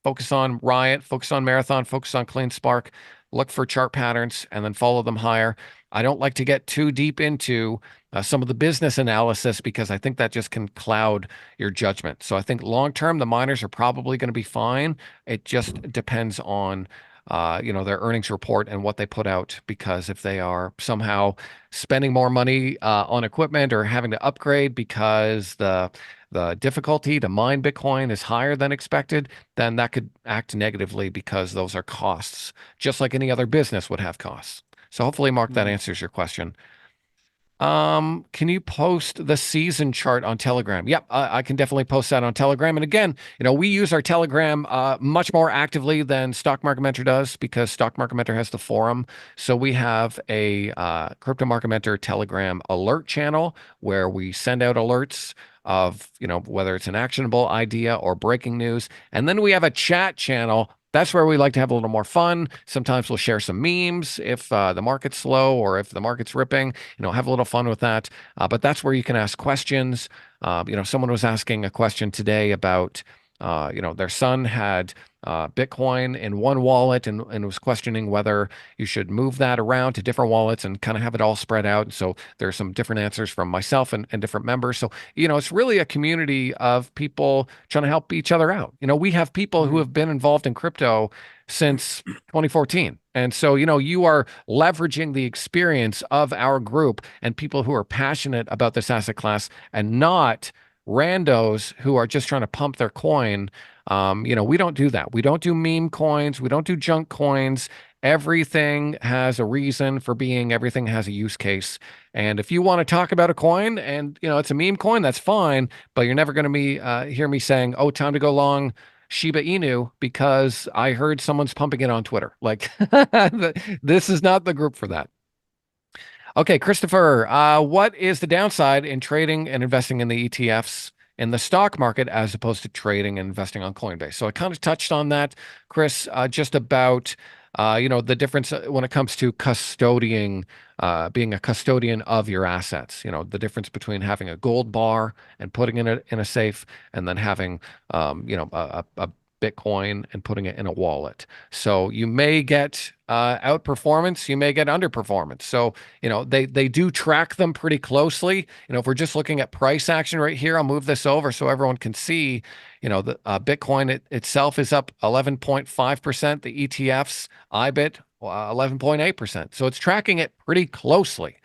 Focus on Riot, focus on Marathon, focus on Clean Spark, look for chart patterns, and then follow them higher. I don't like to get too deep into some of the business analysis because I think that just can cloud your judgment. So I think long term, the miners are probably going to be fine. It just depends on their earnings report and what they put out, because if they are somehow spending more money on equipment or having to upgrade because the difficulty to mine Bitcoin is higher than expected, then that could act negatively because those are costs, just like any other business would have costs. So hopefully, Mark, that answers your question. Can you post the season chart on Telegram? Yep, I can definitely post that on Telegram. And again, we use our Telegram much more actively than Stock Market Mentor does because Stock Market Mentor has the forum. So we have a Crypto Market Mentor Telegram alert channel where we send out alerts of, whether it's an actionable idea or breaking news. And then we have a chat channel. That's where we like to have a little more fun. Sometimes we'll share some memes if the market's slow or if the market's ripping, have a little fun with that. But that's where you can ask questions. Someone was asking a question today about, their son had Bitcoin in one wallet and was questioning whether you should move that around to different wallets and kind of have it all spread out. And so there's some different answers from myself and different members. So, it's really a community of people trying to help each other out. We have people who have been involved in crypto since 2014. And so, you are leveraging the experience of our group and people who are passionate about this asset class and not randos who are just trying to pump their coin We don't do that. We don't do meme coins. We don't do junk coins. Everything has a reason for being. Everything has a use case. And if you want to talk about a coin and it's a meme coin, that's fine. But you're never going to hear me saying, "Oh, time to go long Shiba Inu," because I heard someone's pumping it on Twitter. Like, this is not the group for that. Okay, Christopher, what is the downside in trading and investing in the ETFs in the stock market as opposed to trading and investing on Coinbase? So I kind of touched on that, Chris, just about the difference when it comes to being a custodian of your assets. The difference between having a gold bar and putting it in a safe, and then having a Bitcoin and putting it in a wallet. So you may get outperformance, you may get underperformance. So, they do track them pretty closely. If we're just looking at price action right here, I'll move this over so everyone can see, the Bitcoin itself is up 11.5%. The ETFs, IBIT, 11.8%. So it's tracking it pretty closely.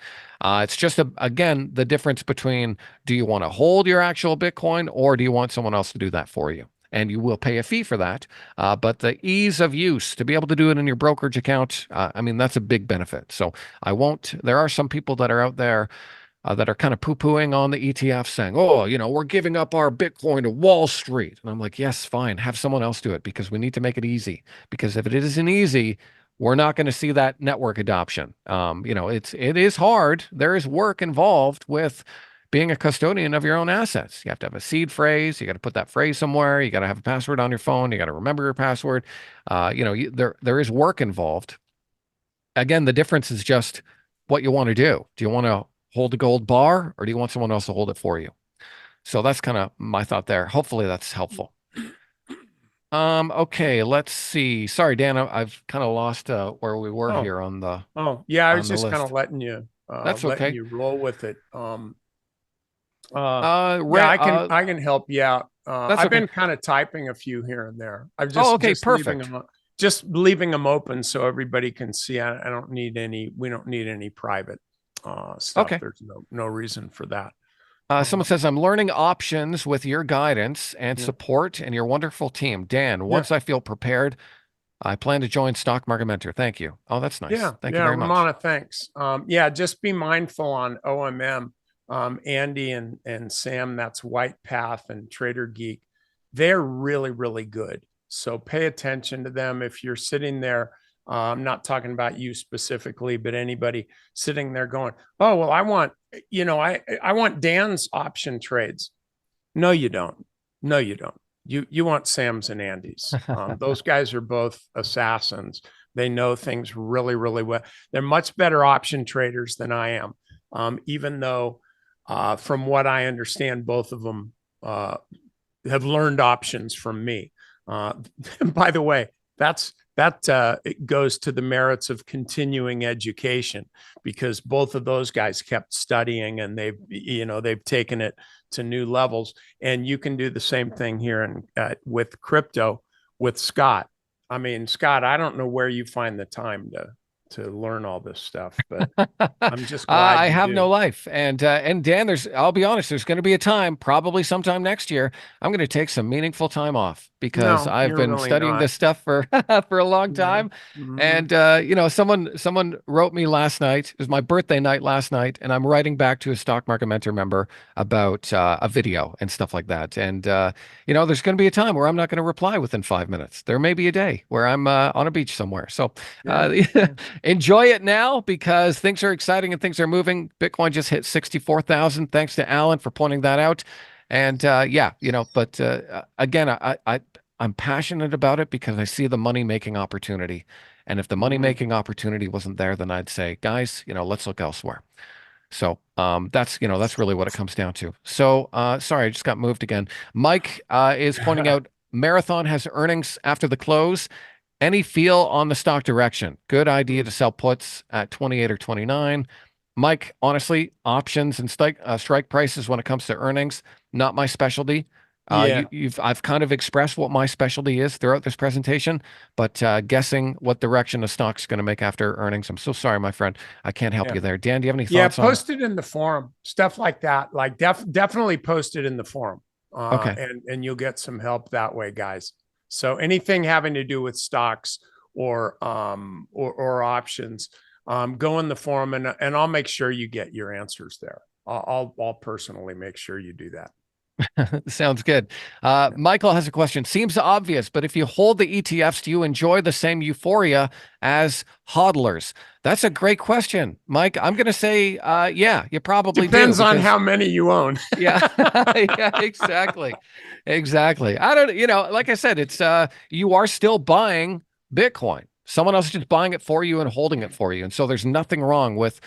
It's just, again, the difference between, do you want to hold your actual Bitcoin or do you want someone else to do that for you? And you will pay a fee for that. But the ease of use to be able to do it in your brokerage account, that's a big benefit. So there are some people that are out there that are kind of poo-pooing on the ETF saying, "Oh, we're giving up our Bitcoin to Wall Street." And I'm like, yes, fine. Have someone else do it because we need to make it easy. Because if it isn't easy, we're not going to see that network adoption. It is hard. There is work involved with being a custodian of your own assets. You have to have a seed phrase. You got to put that phrase somewhere. You got to have a password on your phone. You got to remember your password. There is work involved. Again, the difference is just what you want to do. Do you want to hold a gold bar or do you want someone else to hold it for you? So that's kind of my thought there. Hopefully that's helpful. Okay, let's see. Sorry, Dan, I've kind of lost where we were Oh, here on the yeah. I was on the just kind of list. That's letting okay. you roll with it. Uh, yeah, Ray, I can help you out. that's I've okay. been kind of typing a few here and there. I've Oh, okay, just leaving perfect. them just leaving them open so everybody can see. I don't need any. We don't need any private stuff. Okay. There's no reason for that. Someone Um, says, "I'm learning options with your guidance and yeah, support and your wonderful team. Dan, yeah, once I feel prepared, I plan to join Stock Market Mentor. Thank you." Oh, that's nice. Thank you yeah. very much. Ramona, thanks. Yeah, just be mindful on OMM. Andy and Sam, that's White Path and Trader Geek. They're really, really good. So pay attention to them. If you're sitting there, I'm not talking about you specifically, but anybody sitting there going, "Oh, well, I want Dan's option trades." No, you don't. No, you don't. You want Sam's and Andy's. Those guys are both assassins. They know things really, really well. They're much better option traders than I am. Even though, from what I understand, both of them have learned options from me. Uh, by the way, it goes to the merits of continuing education because both of those guys kept studying and they've taken it to new levels. And you can do the same thing here with crypto with Scott. I mean, Scott, I don't know where you find the time to learn all this stuff, but I'm just glad I you have no do. life, and Dan, I'll be honest, there's going to be a time, probably sometime next year, I'm going to take some meaningful time off because No, I've you're been really studying not. this stuff for for a long Mm-hmm. time. Mm-hmm. And someone wrote me last night. It was my birthday night last night, and I'm writing back to a stock market mentor member about a video and stuff like that. And there's going to be a time where I'm not going to reply within 5 minutes. There may be a day where I'm on a beach somewhere. So Yeah. enjoy it now because things are exciting and things are moving. Bitcoin just hit 64,000. Thanks to Alan for pointing that out. And yeah, but again, I'm passionate about it because I see the money making opportunity. And if the money Mm-hmm. making opportunity wasn't there, then I'd say, guys, let's look elsewhere. So that's really what it comes down to. So sorry, I just got moved again. Mike is pointing out Marathon has earnings after the close. Any feel on the stock direction? Good idea to sell puts at 28 or 29. Mike, honestly, options and strike prices when it comes to earnings, not my specialty. Yeah. I've kind of expressed what my specialty is throughout this presentation, but guessing what direction the stock's going to make after earnings, I'm so sorry, my friend. I can't help Yeah. you there. Dan, do you have any Yeah. thoughts on? Post it in the forum, stuff like that. Like definitely post it in the forum. Okay. and you'll get some help that way, guys. So anything having to do with stocks or options, go in the forum, and I'll make sure you get your answers there. I'll personally make sure you do that. Sounds good. Michael has a question. Seems obvious, but if you hold the ETFs, do you enjoy the same euphoria as hodlers? That's a great question, Mike. I'm going to say, yeah, you probably do Depends on because how many you own. yeah, yeah, exactly. Exactly. I don't, like I said, it's you are still buying Bitcoin. Someone else is just buying it for you and holding it for you. And so there's nothing wrong with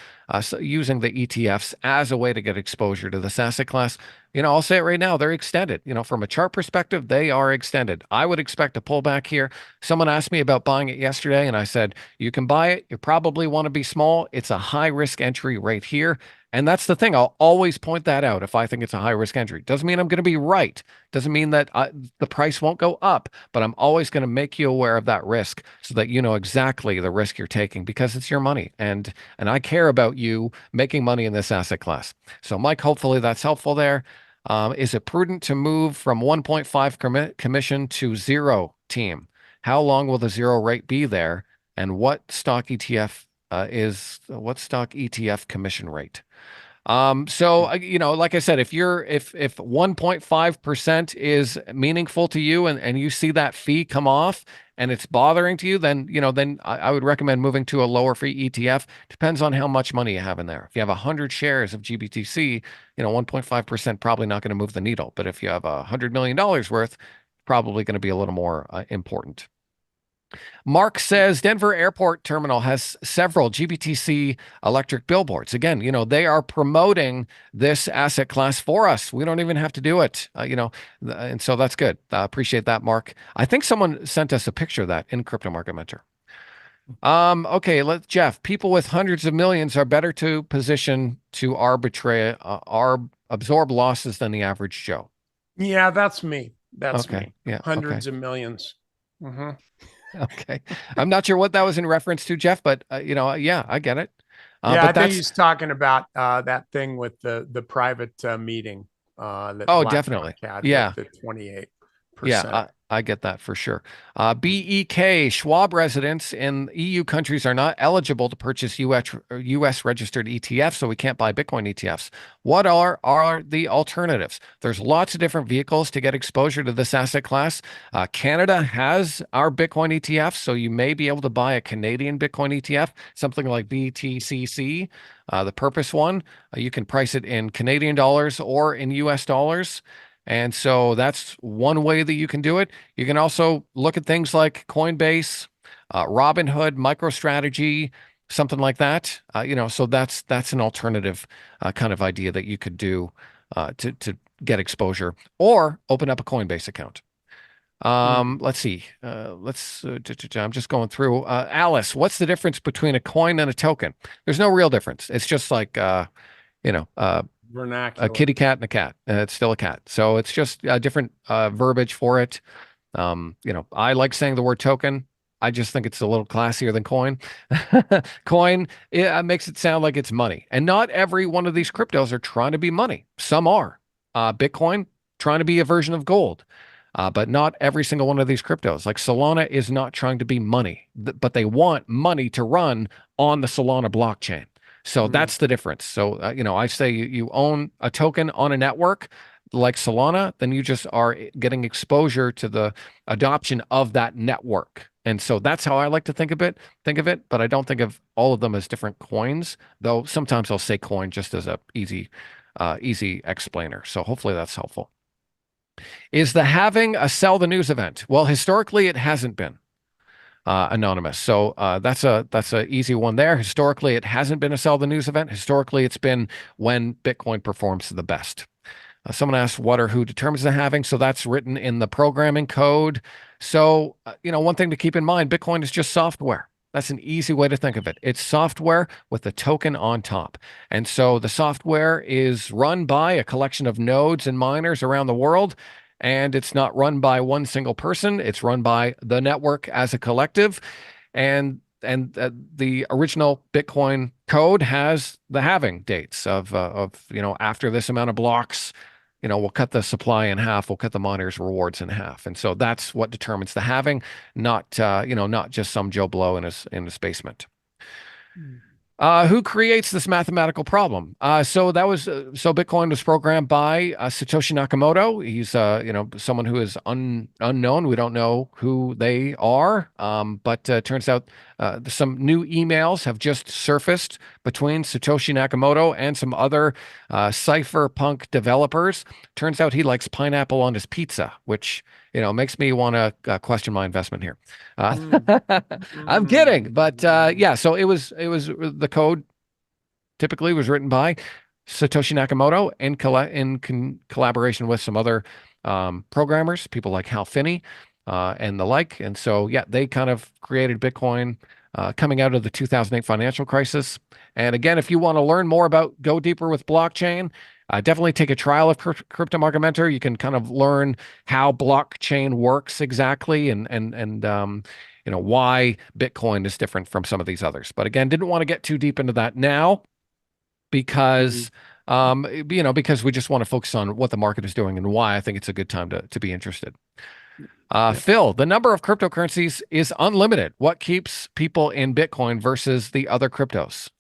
using the ETFs as a way to get exposure to this asset class. I'll say it right now, they're extended. From a chart perspective, they are extended. I would expect a pullback here. Someone asked me about buying it yesterday, and I said, you can buy it. You probably want to be small. It's a high risk entry right here. And that's the thing. I'll always point that out if I think it's a high risk entry. Doesn't mean I'm going to be right. Doesn't mean that the price won't go up, but I'm always going to make you aware of that risk so that you know exactly the risk you're taking because it's your money. And I care about you making money in this asset class. So, Mike, hopefully that's helpful there. Is it prudent to move from 1.5 commission to zero team? How long will the zero rate be there? And what stock ETF commission rate? So like I said, if 1.5% is meaningful to you and you see that fee come off and it's bothering to you, then I would recommend moving to a lower fee ETF. Depends on how much money you have in there. If you have 100 shares of GBTC, 1.5% probably not going to move the needle. But if you have $100 million worth, probably going to be a little more important. Mark says Denver Airport Terminal has several GBTC electric billboards. Again, they are promoting this asset class for us. We don't even have to do it, and so that's good. Appreciate that, Mark. I think someone sent us a picture of that in Crypto Market Mentor. Okay, Jeff. People with hundreds of millions are better to position to absorb losses than the average Joe. Yeah, that's me. That's Okay. me. Yeah. Okay. Hundreds of millions. Mm-hmm. Okay. I'm not sure what that was in reference to, Jeff, but yeah, I get it. Yeah, I But think that's he's talking about that thing with the private meeting that oh, BlackRock definitely. had with Yeah. the 28%. Yeah, I get that for sure. BEK, Schwab residents in EU countries are not eligible to purchase US registered ETFs, so we can't buy Bitcoin ETFs. What are the alternatives? There's lots of different vehicles to get exposure to this asset class. Canada has our Bitcoin ETFs, so you may be able to buy a Canadian Bitcoin ETF, something like BTCC, the Purpose one. You can price it in Canadian dollars or in US dollars. And so that's one way that you can do it. You can also look at things like Coinbase, Robinhood, MicroStrategy, something like that. So that's an alternative kind of idea that you could do to get exposure, or open up a Coinbase account. Let's see. I'm just going through. Alice, what's the difference between a coin and a token? There's no real difference. It's just like you know, uh, a Vernacular. kitty cat and a cat. It's still a cat. So it's just a different verbiage for it. I like saying the word token. I just think it's a little classier than coin. Coin, it makes it sound like it's money. And not every one of these cryptos are trying to be money. Some are. Bitcoin, trying to be a version of gold. But not every single one of these cryptos. Like Solana is not trying to be money, but they want money to run on the Solana blockchain. So Mm. that's the difference. So, I say you own a token on a network like Solana, then you just are getting exposure to the adoption of that network. And so that's how I like to think of it, but I don't think of all of them as different coins, though sometimes I'll say coin just as a easy explainer. So hopefully that's helpful. Is the halving a sell the news event? Well, historically it hasn't been. Anonymous. So that's a easy one there. Historically, it hasn't been a sell the news event. Historically, it's been when Bitcoin performs the best. Someone asked what or who determines the halving. So that's written in the programming code. So one thing to keep in mind: Bitcoin is just software. That's an easy way to think of it. It's software with a token on top. And so the software is run by a collection of nodes and miners around the world. And it's not run by one single person. It's run by the network as a collective. And the original Bitcoin code has the halving dates of after this amount of blocks, we'll cut the supply in half, we'll cut the miner's rewards in half. And so that's what determines the halving, not not just some Joe Blow in his basement. Who creates this mathematical problem? So Bitcoin was programmed by Satoshi Nakamoto. He's someone who is unknown. We don't know who they are, but turns out some new emails have just surfaced between Satoshi Nakamoto and some other cypherpunk developers. Turns out he likes pineapple on his pizza, which makes me want to question my investment here. Mm. I'm kidding, but yeah. So it was the code typically was written by Satoshi Nakamoto in collaboration with some other programmers, people like Hal Finney and the like. And so yeah, they kind of created Bitcoin coming out of the 2008 financial crisis. And again, if you want to learn more about go deeper with blockchain, definitely take a trial of Crypto Market Mentor. You can kind of learn how blockchain works exactly and why Bitcoin is different from some of these others. But again, didn't want to get too deep into that now Mhm. because because we just want to focus on what the market is doing and why I think it's a good time to be interested. Yeah. Phil, the number of cryptocurrencies is unlimited. What keeps people in Bitcoin versus the other cryptos?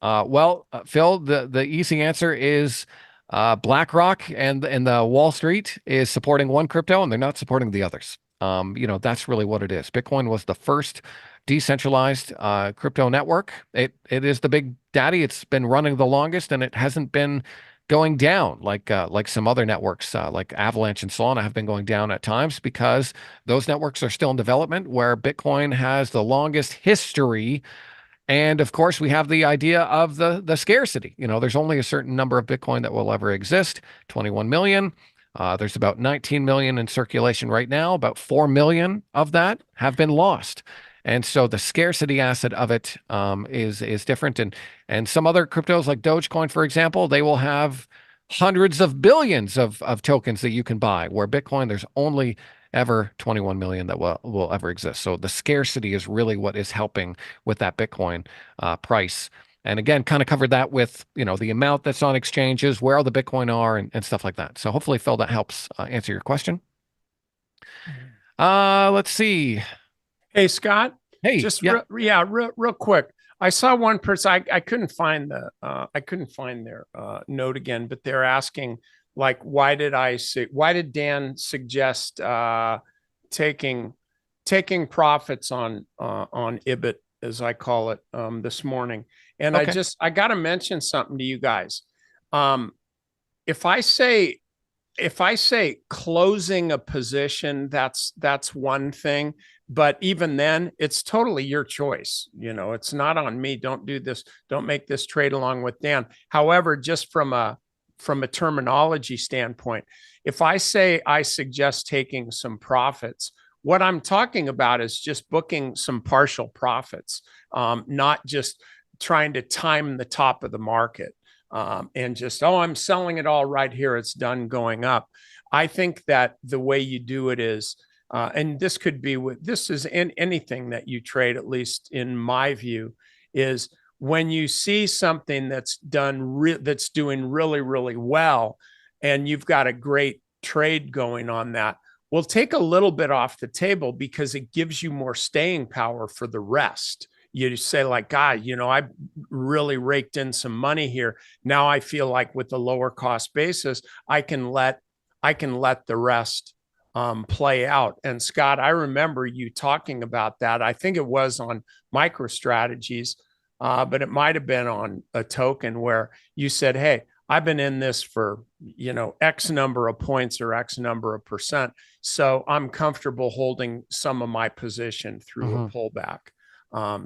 Phil, the easy answer is BlackRock and the Wall Street is supporting one crypto and they're not supporting the others. That's really what it is. Bitcoin was the first decentralized crypto network. It is the big daddy. It's been running the longest, and it hasn't been going down like some other networks like Avalanche and Solana have been going down at times because those networks are still in development, where Bitcoin has the longest history. And of course, we have the idea of the scarcity. There's only a certain number of Bitcoin that will ever exist, 21 million. There's about 19 million in circulation right now. About 4 million of that have been lost. And so the scarcity asset of it is different. And some other cryptos like Dogecoin, for example, they will have hundreds of billions of tokens that you can buy, where Bitcoin, there's only ever 21 million that will ever exist. So the scarcity is really what is helping with that Bitcoin price. And again, kind of covered that with, the amount that's on exchanges, where all the Bitcoin are and stuff like that. So hopefully, Phil, that helps answer your question. Let's see. Hey, Scott, Hey, just yeah. real quick. I saw one person. I couldn't find I couldn't find their note again, but they're asking like, why did Dan suggest taking taking profits on IBIT, as I call it, this morning? And Okay. I got to mention something to you guys. Um, if I say closing a position, that's one thing, but even then it's totally your choice. It's not on me. Don't do this, don't make this trade along with Dan. However, just from a terminology standpoint, if I say I suggest taking some profits, what I'm talking about is just booking some partial profits, not just trying to time the top of the market, and just, oh, I'm selling it all right here, it's done going up. I think that the way you do it is, and this is in anything that you trade, at least in my view, is when you see something that's doing really, really well, and you've got a great trade going on that, we'll take a little bit off the table because it gives you more staying power for the rest. You say like, God, I really raked in some money here. Now I feel like with the lower cost basis, I can let the rest play out. And Scott, I remember you talking about that. I think it was on MicroStrategies, but it might have been on a token where you said, hey, I've been in this for, X number of points or X number of percent. So I'm comfortable holding some of my position through a Mhm. pullback.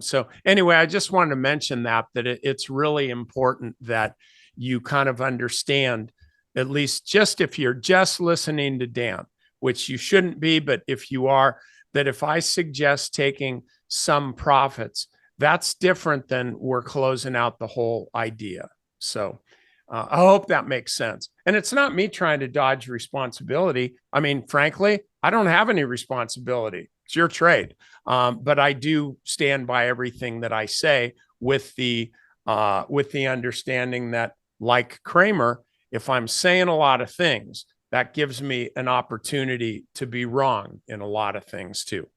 So anyway, I just wanted to mention that it's really important that you kind of understand, at least just if you're just listening to Dan, which you shouldn't be, but if you are, that if I suggest taking some profits, that's different than we're closing out the whole idea. So I hope that makes sense. And it's not me trying to dodge responsibility. I mean, frankly, I don't have any responsibility. It's your trade. But I do stand by everything that I say with the understanding that, like Kramer, if I'm saying a lot of things, that gives me an opportunity to be wrong in a lot of things too.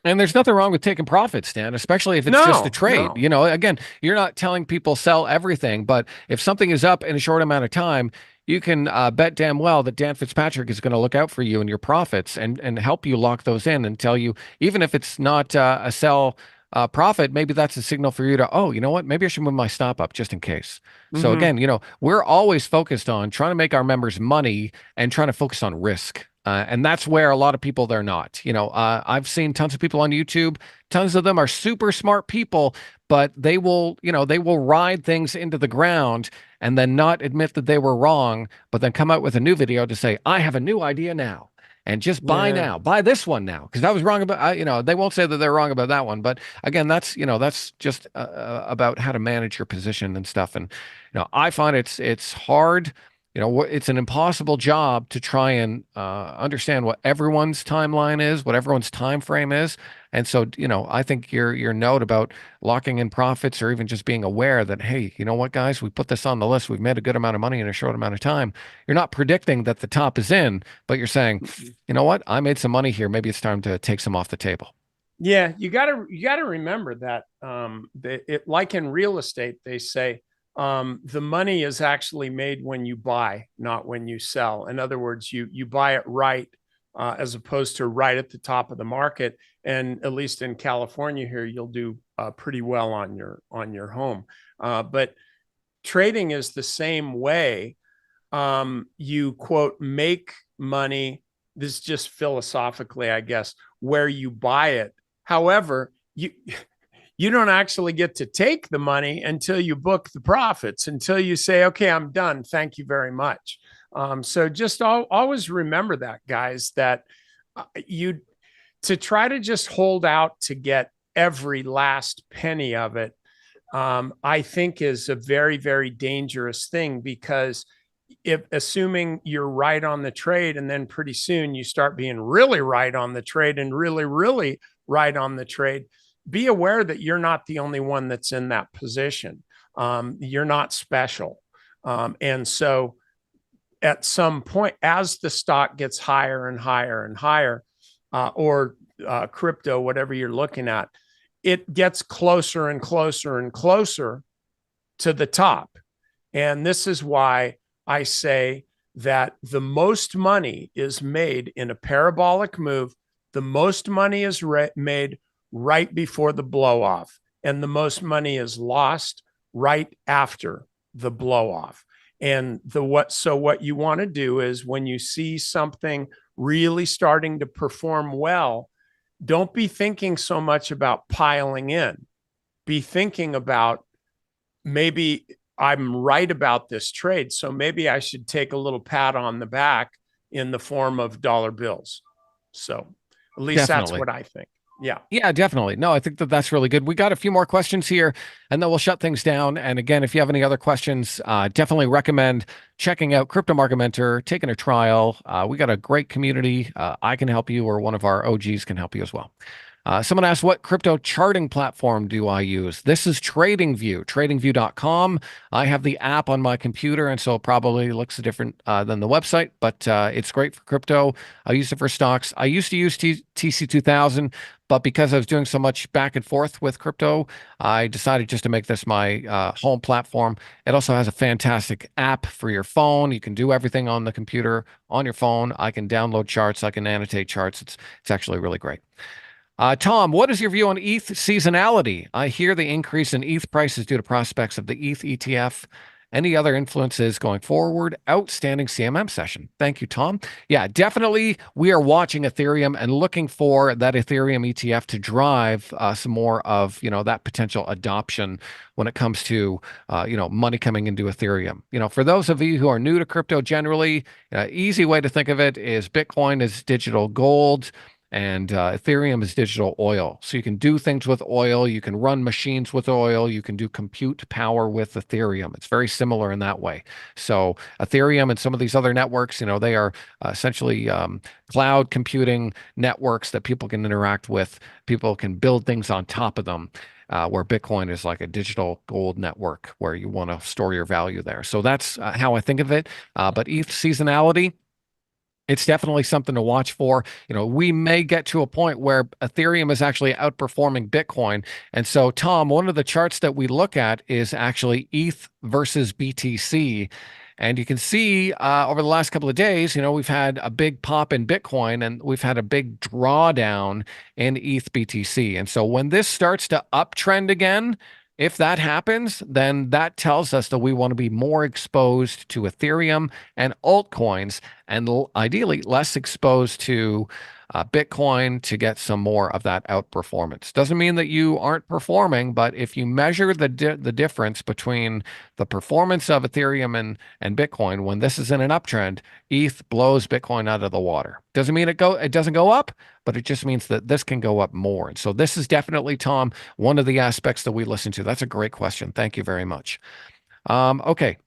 And there's nothing wrong with taking profits, Dan, especially if it's just a No, trade. no. You know, again, you're not telling people sell everything, but if something is up in a short amount of time, you can bet damn well that Dan Fitzpatrick is going to look out for you and your profits and help you lock those in and tell you, even if it's not a sell profit, maybe that's a signal for you to, oh, you know what, maybe I should move my stop up just in case. So Mm-hmm. again, you know, we're always focused on trying to make our members money and trying to focus on risk. And that's where a lot of people they're not. You know, I've seen tons of people on YouTube. Tons of them are super smart people, but they will, you know, they will ride things into the ground and then not admit that they were wrong, but then come out with a new video to say, I have a new idea now. And just buy Yeah. now, buy this one now, because I was wrong about, you know, they won't say that they're wrong about that one. But again, that's, you know, that's just about how to manage your position and stuff. And, you know, I find it's hard. You know, it's an impossible job to try and understand what everyone's timeline is, what everyone's time frame is. And so, you know, I think your note about locking in profits or even just being aware that, hey, you know what, guys, we put this on the list. We've made a good amount of money in a short amount of time. You're not predicting that the top is in, but you're saying, you know what, I made some money here. Maybe it's time to take some off the table. Yeah, you gotta remember that like in real estate, they say the money is actually made when you buy, not when you sell. In other words, you buy it right as opposed to right at the top of the market. And at least in California here, you'll do pretty well on your home. But trading is the same way. You quote make money. This is just philosophically, I guess, where you buy it. However, you don't actually get to take the money until you book the profits, until you say, okay, I'm done. Thank you very much. So just always remember that, guys, that you to try to just hold out to get every last penny of it, I think is a very, very dangerous thing because if assuming you're right on the trade and then pretty soon you start being really right on the trade and really, really right on the trade, be aware that you're not the only one that's in that position. You're not special. And so at some point, as the stock gets higher and higher and higher, or crypto, whatever you're looking at, it gets closer and closer and closer to the top. And this is why I say that the most money is made in a parabolic move. The most money is made right before the blow off, and the most money is lost right after the blow off. And what you want to do is when you see something really starting to perform well, don't be thinking so much about piling in. Be thinking about maybe I'm right about this trade. So maybe I should take a little pat on the back in the form of dollar bills. So at least that's Definitely. what I think. Yeah. Yeah, definitely. No, I think that that's really good. We got a few more questions here, and then we'll shut things down. And again, if you have any other questions, definitely recommend checking out Crypto Market Mentor, taking a trial. We got a great community. I can help you, or one of our OGs can help you as well. Someone asked, what crypto charting platform do I use? This is TradingView, tradingview.com. I have the app on my computer, and so it probably looks different than the website, but it's great for crypto. I use it for stocks. I used to use TC2000, but because I was doing so much back and forth with crypto, I decided just to make this my home platform. It also has a fantastic app for your phone. You can do everything on the computer, on your phone. I can download charts. I can annotate charts. It's actually really great. Tom, what is your view on ETH seasonality? I hear the increase in ETH prices due to prospects of the ETH ETF. Any other influences going forward? Outstanding CMM session. Thank you, Tom. Yeah, definitely. We are watching Ethereum and looking for that Ethereum ETF to drive some more of, you know, that potential adoption when it comes to, you know, money coming into Ethereum. You know, for those of you who are new to crypto generally, easy way to think of it is Bitcoin is digital gold and Ethereum is digital oil. So you can do things with oil. You can run machines with oil. You can do compute power with Ethereum. It's very similar in that way. So Ethereum and some of these other networks, you know, they are essentially cloud computing networks that people can interact with. People can build things on top of them. Where Bitcoin is like a digital gold network where you want to store your value there. So that's how I think of it. But ETH seasonality, It's definitely something to watch for. We may get to a point where Ethereum is actually outperforming Bitcoin. And so, Tom, one of the charts that we look at is actually ETH versus BTC. And you can see over the last couple of days, we've had a big pop in Bitcoin and we've had a big drawdown in ETH BTC. And so when this starts to uptrend again, if that happens, then that tells us that we want to be more exposed to Ethereum and altcoins, and ideally less exposed to Bitcoin to get some more of that outperformance. Doesn't mean that you aren't performing, but if you measure the difference between the performance of Ethereum and Bitcoin when this is in an uptrend, ETH blows Bitcoin out of the water. Doesn't mean it doesn't go up, but it just means that this can go up more. And so this is definitely, Tom, one of the aspects that we listen to. That's a great question. Thank you very much. Okay.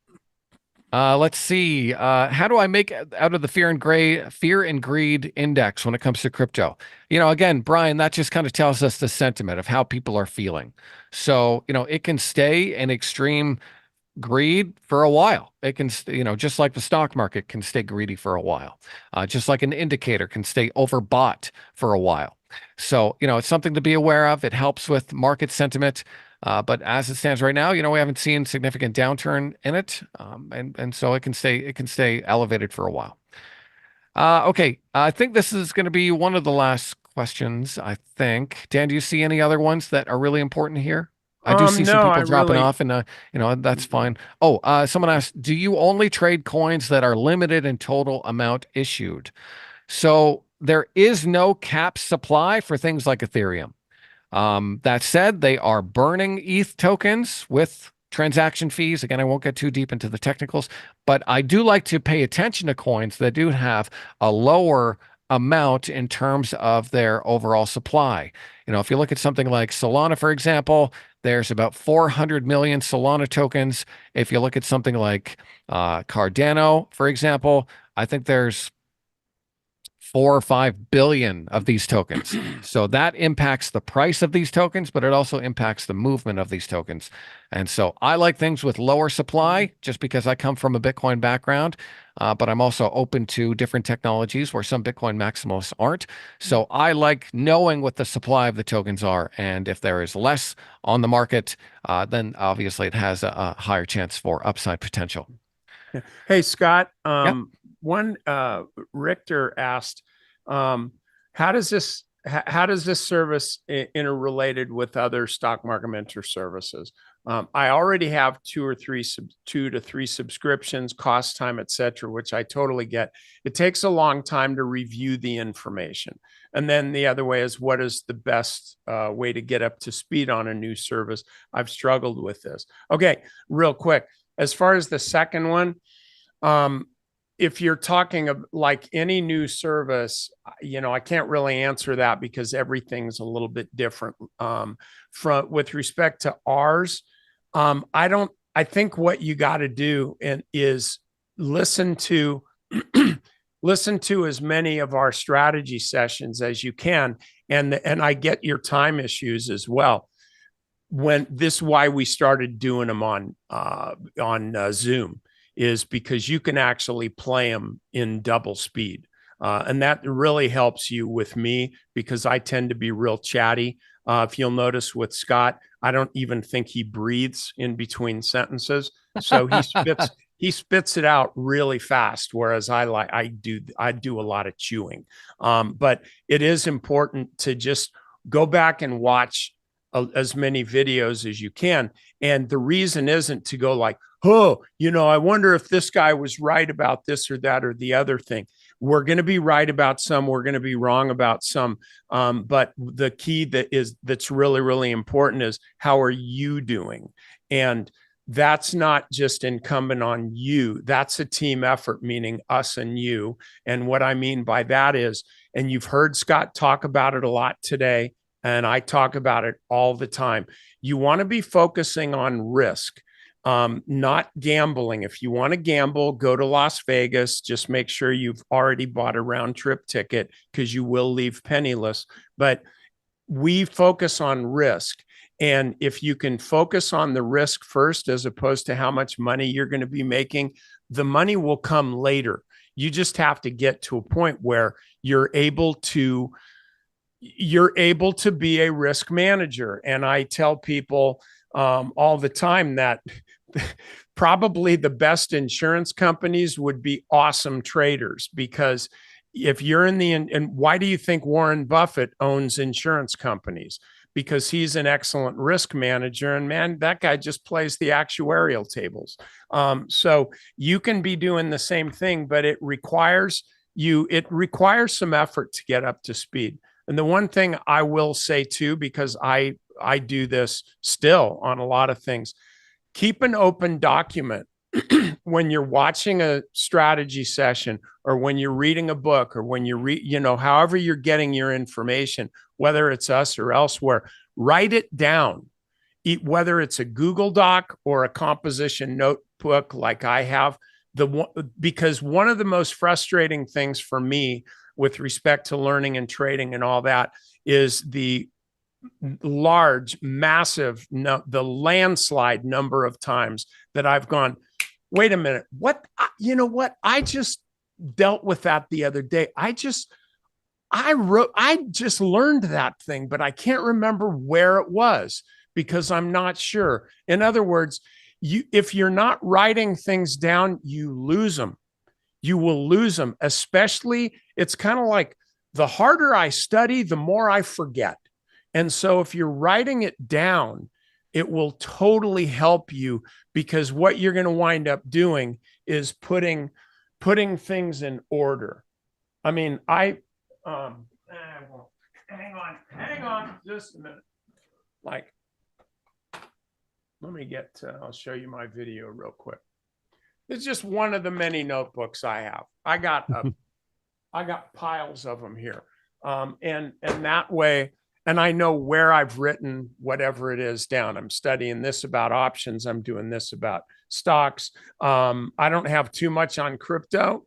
Let's see. How do I make out of the fear and greed index when it comes to crypto? Again, Brian, that just kind of tells us the sentiment of how people are feeling. So, it can stay in extreme greed for a while. It can, just like the stock market can stay greedy for a while, just like an indicator can stay overbought for a while. So, it's something to be aware of. It helps with market sentiment. But as it stands right now, we haven't seen significant downturn in it, and so it can stay elevated for a while. Okay, I think this is going to be one of the last questions. I think, Dan, do you see any other ones that are really important here? I do see some No, I people dropping really, off, and that's fine. Oh, someone asked, do you only trade coins that are limited in total amount issued? So there is no cap supply for things like Ethereum. That said, they are burning ETH tokens with transaction fees. Again, I won't get too deep into the technicals, but I do like to pay attention to coins that do have a lower amount in terms of their overall supply. If you look at something like Solana, for example, there's about 400 million Solana tokens. If you look at something like Cardano, for example, I think there's 4 or 5 billion of these tokens. So that impacts the price of these tokens, but it also impacts the movement of these tokens. And so I like things with lower supply just because I come from a Bitcoin background, but I'm also open to different technologies where some Bitcoin maximalists aren't. So I like knowing what the supply of the tokens are. And if there is less on the market, then obviously it has a higher chance for upside potential. hey, Scott, Yeah. one Richter asked, how does this service interrelated with other stock market mentor services? I already have two to three subscriptions, cost time, etc., which I totally get. It takes a long time to review the information. And then the other way is, what is the best way to get up to speed on a new service? I've struggled with this. Okay, real quick. As far as the second one, if you're talking of like any new service, I can't really answer that because everything's a little bit different. From with respect to ours, I think what you got to do is listen to listen to as many of our strategy sessions as you can, and I get your time issues as well. When this is why we started doing them on Zoom, is because you can actually play them in double speed. And that really helps you with me because I tend to be real chatty. If you'll notice with Scott, I don't even think he breathes in between sentences. So he spits it out really fast, whereas I do a lot of chewing. But it is important to just go back and watch as many videos as you can. And the reason isn't to go like, oh, I wonder if this guy was right about this or that or the other thing. We're going to be right about some. We're going to be wrong about some. But the key that's really, really important is, how are you doing? And that's not just incumbent on you. That's a team effort, meaning us and you. And what I mean by that is, and you've heard Scott talk about it a lot today, and I talk about it all the time, you want to be focusing on risk. Not gambling. If you want to gamble, go to Las Vegas. Just make sure you've already bought a round trip ticket because you will leave penniless. But we focus on risk. And if you can focus on the risk first, as opposed to how much money you're going to be making, the money will come later. You just have to get to a point where you're able to be a risk manager. And I tell people all the time that probably the best insurance companies would be awesome traders, because if you're in the, and why do you think Warren Buffett owns insurance companies? Because he's an excellent risk manager, and man, that guy just plays the actuarial tables. So you can be doing the same thing, but it requires some effort to get up to speed. And the one thing I will say too, because I do this still on a lot of things, keep an open document when you're watching a strategy session, or when you're reading a book, or when however you're getting your information, whether it's us or elsewhere, write it down. Whether it's a Google Doc or a composition notebook like I have, because one of the most frustrating things for me with respect to learning and trading and all that is the the landslide number of times that I've gone, wait a minute, what? You know what? I just dealt with that the other day. I just learned that thing, but I can't remember where it was because I'm not sure. In other words, if you're not writing things down, you lose them. You will lose them. Especially, it's kind of like the harder I study, the more I forget. And so if you're writing it down, it will totally help you, because what you're going to wind up doing is putting things in order. I mean, hang on just a minute. Like, I'll show you my video real quick. It's just one of the many notebooks I have. I got piles of them here. And that way, and I know where I've written whatever it is down. I'm studying this about options. I'm doing this about stocks. I don't have too much on crypto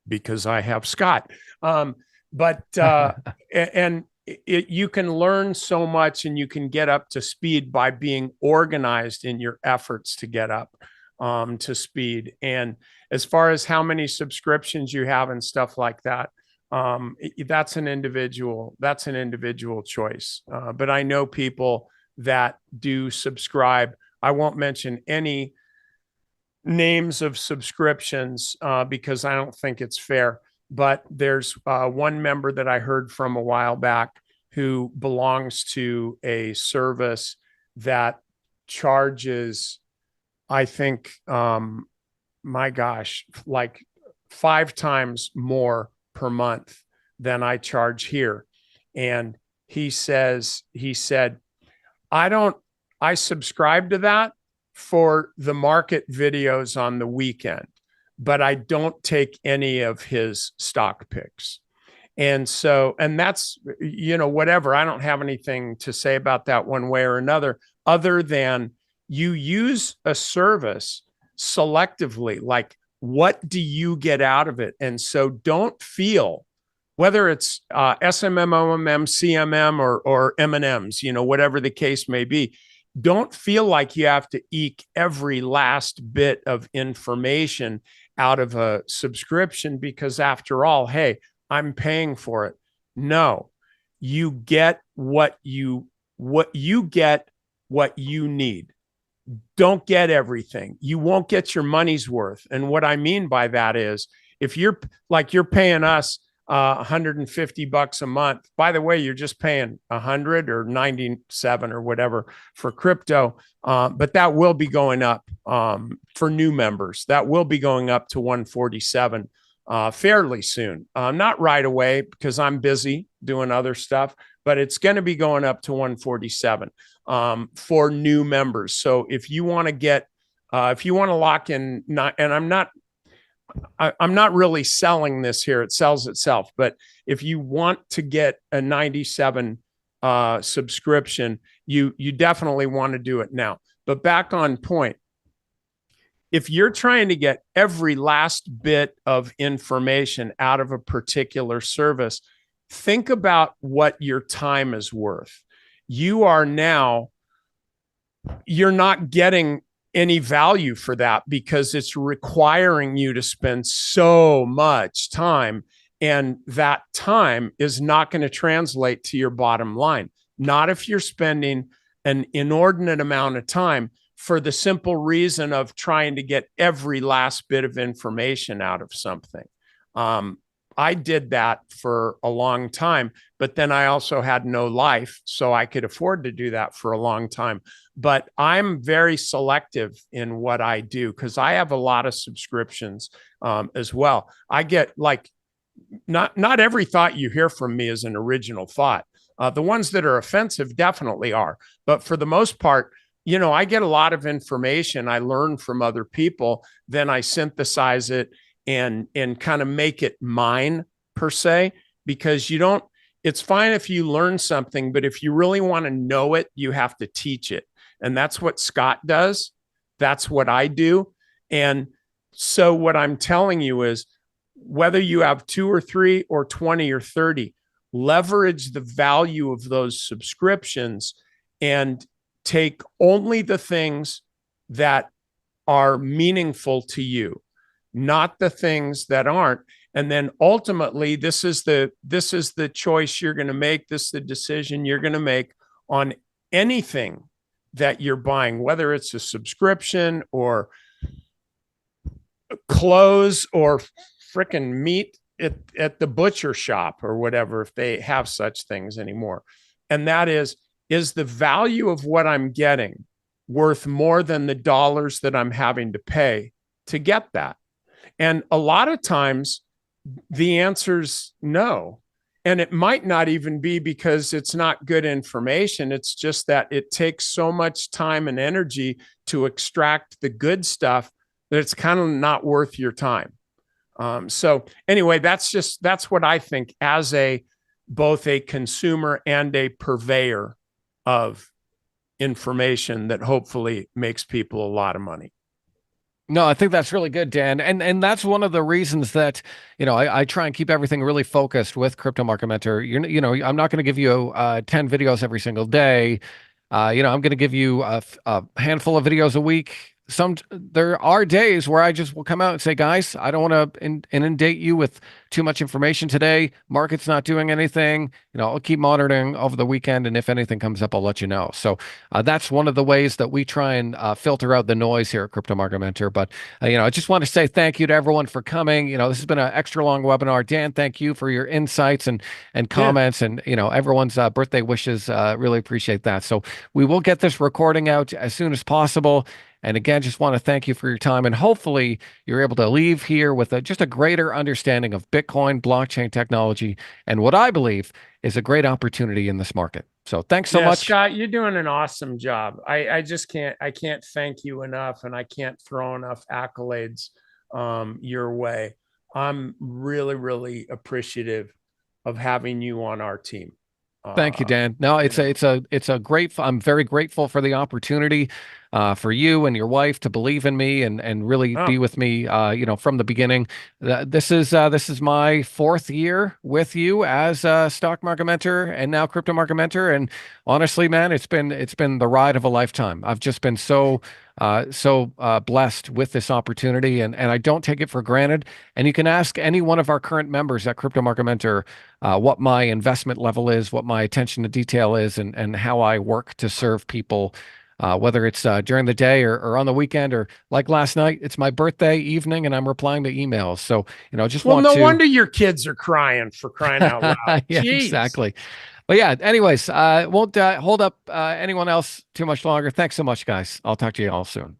because I have Scott. You can learn so much, and you can get up to speed by being organized in your efforts to get up to speed. And as far as how many subscriptions you have and stuff like that, that's an individual choice. But I know people that do subscribe. I won't mention any names of subscriptions because I don't think it's fair. But there's one member that I heard from a while back who belongs to a service that charges, I think, my gosh, like 5 times more per month than I charge here. And he said, I subscribe to that for the market videos on the weekend, but I don't take any of his stock picks. And so, and that's, whatever. I don't have anything to say about that one way or another, other than you use a service selectively. Like, what do you get out of it? And so don't feel, whether it's SMM, OMM, CMM, or M&Ms, whatever the case may be, don't feel like you have to eke every last bit of information out of a subscription, because after all, hey, I'm paying for it. No, you get what you need. Don't get everything. You won't get your money's worth. And what I mean by that is, if you're paying us $150 a month, by the way, you're just paying 100 or 97 or whatever for crypto. But that will be going up for new members. That will be going up to 147 fairly soon. Not right away, because I'm busy doing other stuff, but it's going to be going up to 147 for new members. So if you want to lock in, and I'm not really selling this here, it sells itself, but if you want to get a 97 subscription, you definitely want to do it now. But back on point, if you're trying to get every last bit of information out of a particular service, think about what your time is worth. You're not getting any value for that because it's requiring you to spend so much time. And that time is not going to translate to your bottom line. Not if you're spending an inordinate amount of time for the simple reason of trying to get every last bit of information out of something. Um, I did that for a long time, but then I also had no life, so I could afford to do that for a long time. But I'm very selective in what I do because I have a lot of subscriptions as well. I get like not every thought you hear from me is an original thought. The ones that are offensive definitely are, but for the most part, I get a lot of information. I learn from other people, then I synthesize it and kind of make it mine per se, because you don't. It's fine if you learn something, but if you really want to know it, you have to teach it, and that's what Scott does. That's what I do, and so what I'm telling you is whether you have 2 or 3 or 20 or 30, leverage the value of those subscriptions and take only the things that are meaningful to you, not the things that aren't. And then ultimately, this is the choice you're going to make. This is the decision you're going to make on anything that you're buying, whether it's a subscription or clothes or freaking meat at the butcher shop or whatever, if they have such things anymore. And that is the value of what I'm getting worth more than the dollars that I'm having to pay to get that? And a lot of times the answer's no. And it might not even be because it's not good information. It's just that it takes so much time and energy to extract the good stuff that it's kind of not worth your time. So anyway, that's what I think as both a consumer and a purveyor of information that hopefully makes people a lot of money. No, I think that's really good, Dan. And that's one of the reasons that, I try and keep everything really focused with Crypto Market Mentor. I'm not going to give you 10 videos every single day. I'm going to give you a handful of videos a week. There are days where I just will come out and say, guys, I don't want to inundate you with too much information today. Market's not doing anything. I'll keep monitoring over the weekend, and if anything comes up, I'll let you know. So that's one of the ways that we try and filter out the noise here at Crypto Market Mentor. But I just want to say thank you to everyone for coming. This has been an extra long webinar. Dan, thank you for your insights and Yeah. comments, and everyone's birthday wishes. Really appreciate that. So we will get this recording out as soon as possible. And again, just want to thank you for your time. And hopefully you're able to leave here with just a greater understanding of Bitcoin, blockchain technology, and what I believe is a great opportunity in this market. So thanks so much. Scott, you're doing an awesome job. I just can't thank you enough, and I can't throw enough accolades your way. I'm really, really appreciative of having you on our team. Thank you, Dan. No, it's a great. I'm very grateful for the opportunity, for you and your wife to believe in me and really Oh, be with me, from the beginning. This is my 4th year with you as a stock market mentor and now crypto market mentor. And honestly, man, it's been the ride of a lifetime. I've just been so blessed with this opportunity, and I don't take it for granted. And you can ask any one of our current members at Crypto Market Mentor what my investment level is, what my attention to detail is, and how I work to serve people, whether it's during the day or on the weekend, or like last night, it's my birthday evening and I'm replying to emails. So, just well, want no to. wonder your kids are crying, for crying out loud. Yeah, Jeez. exactly. But yeah, anyways, won't hold up anyone else too much longer. Thanks so much, guys. I'll talk to you all soon.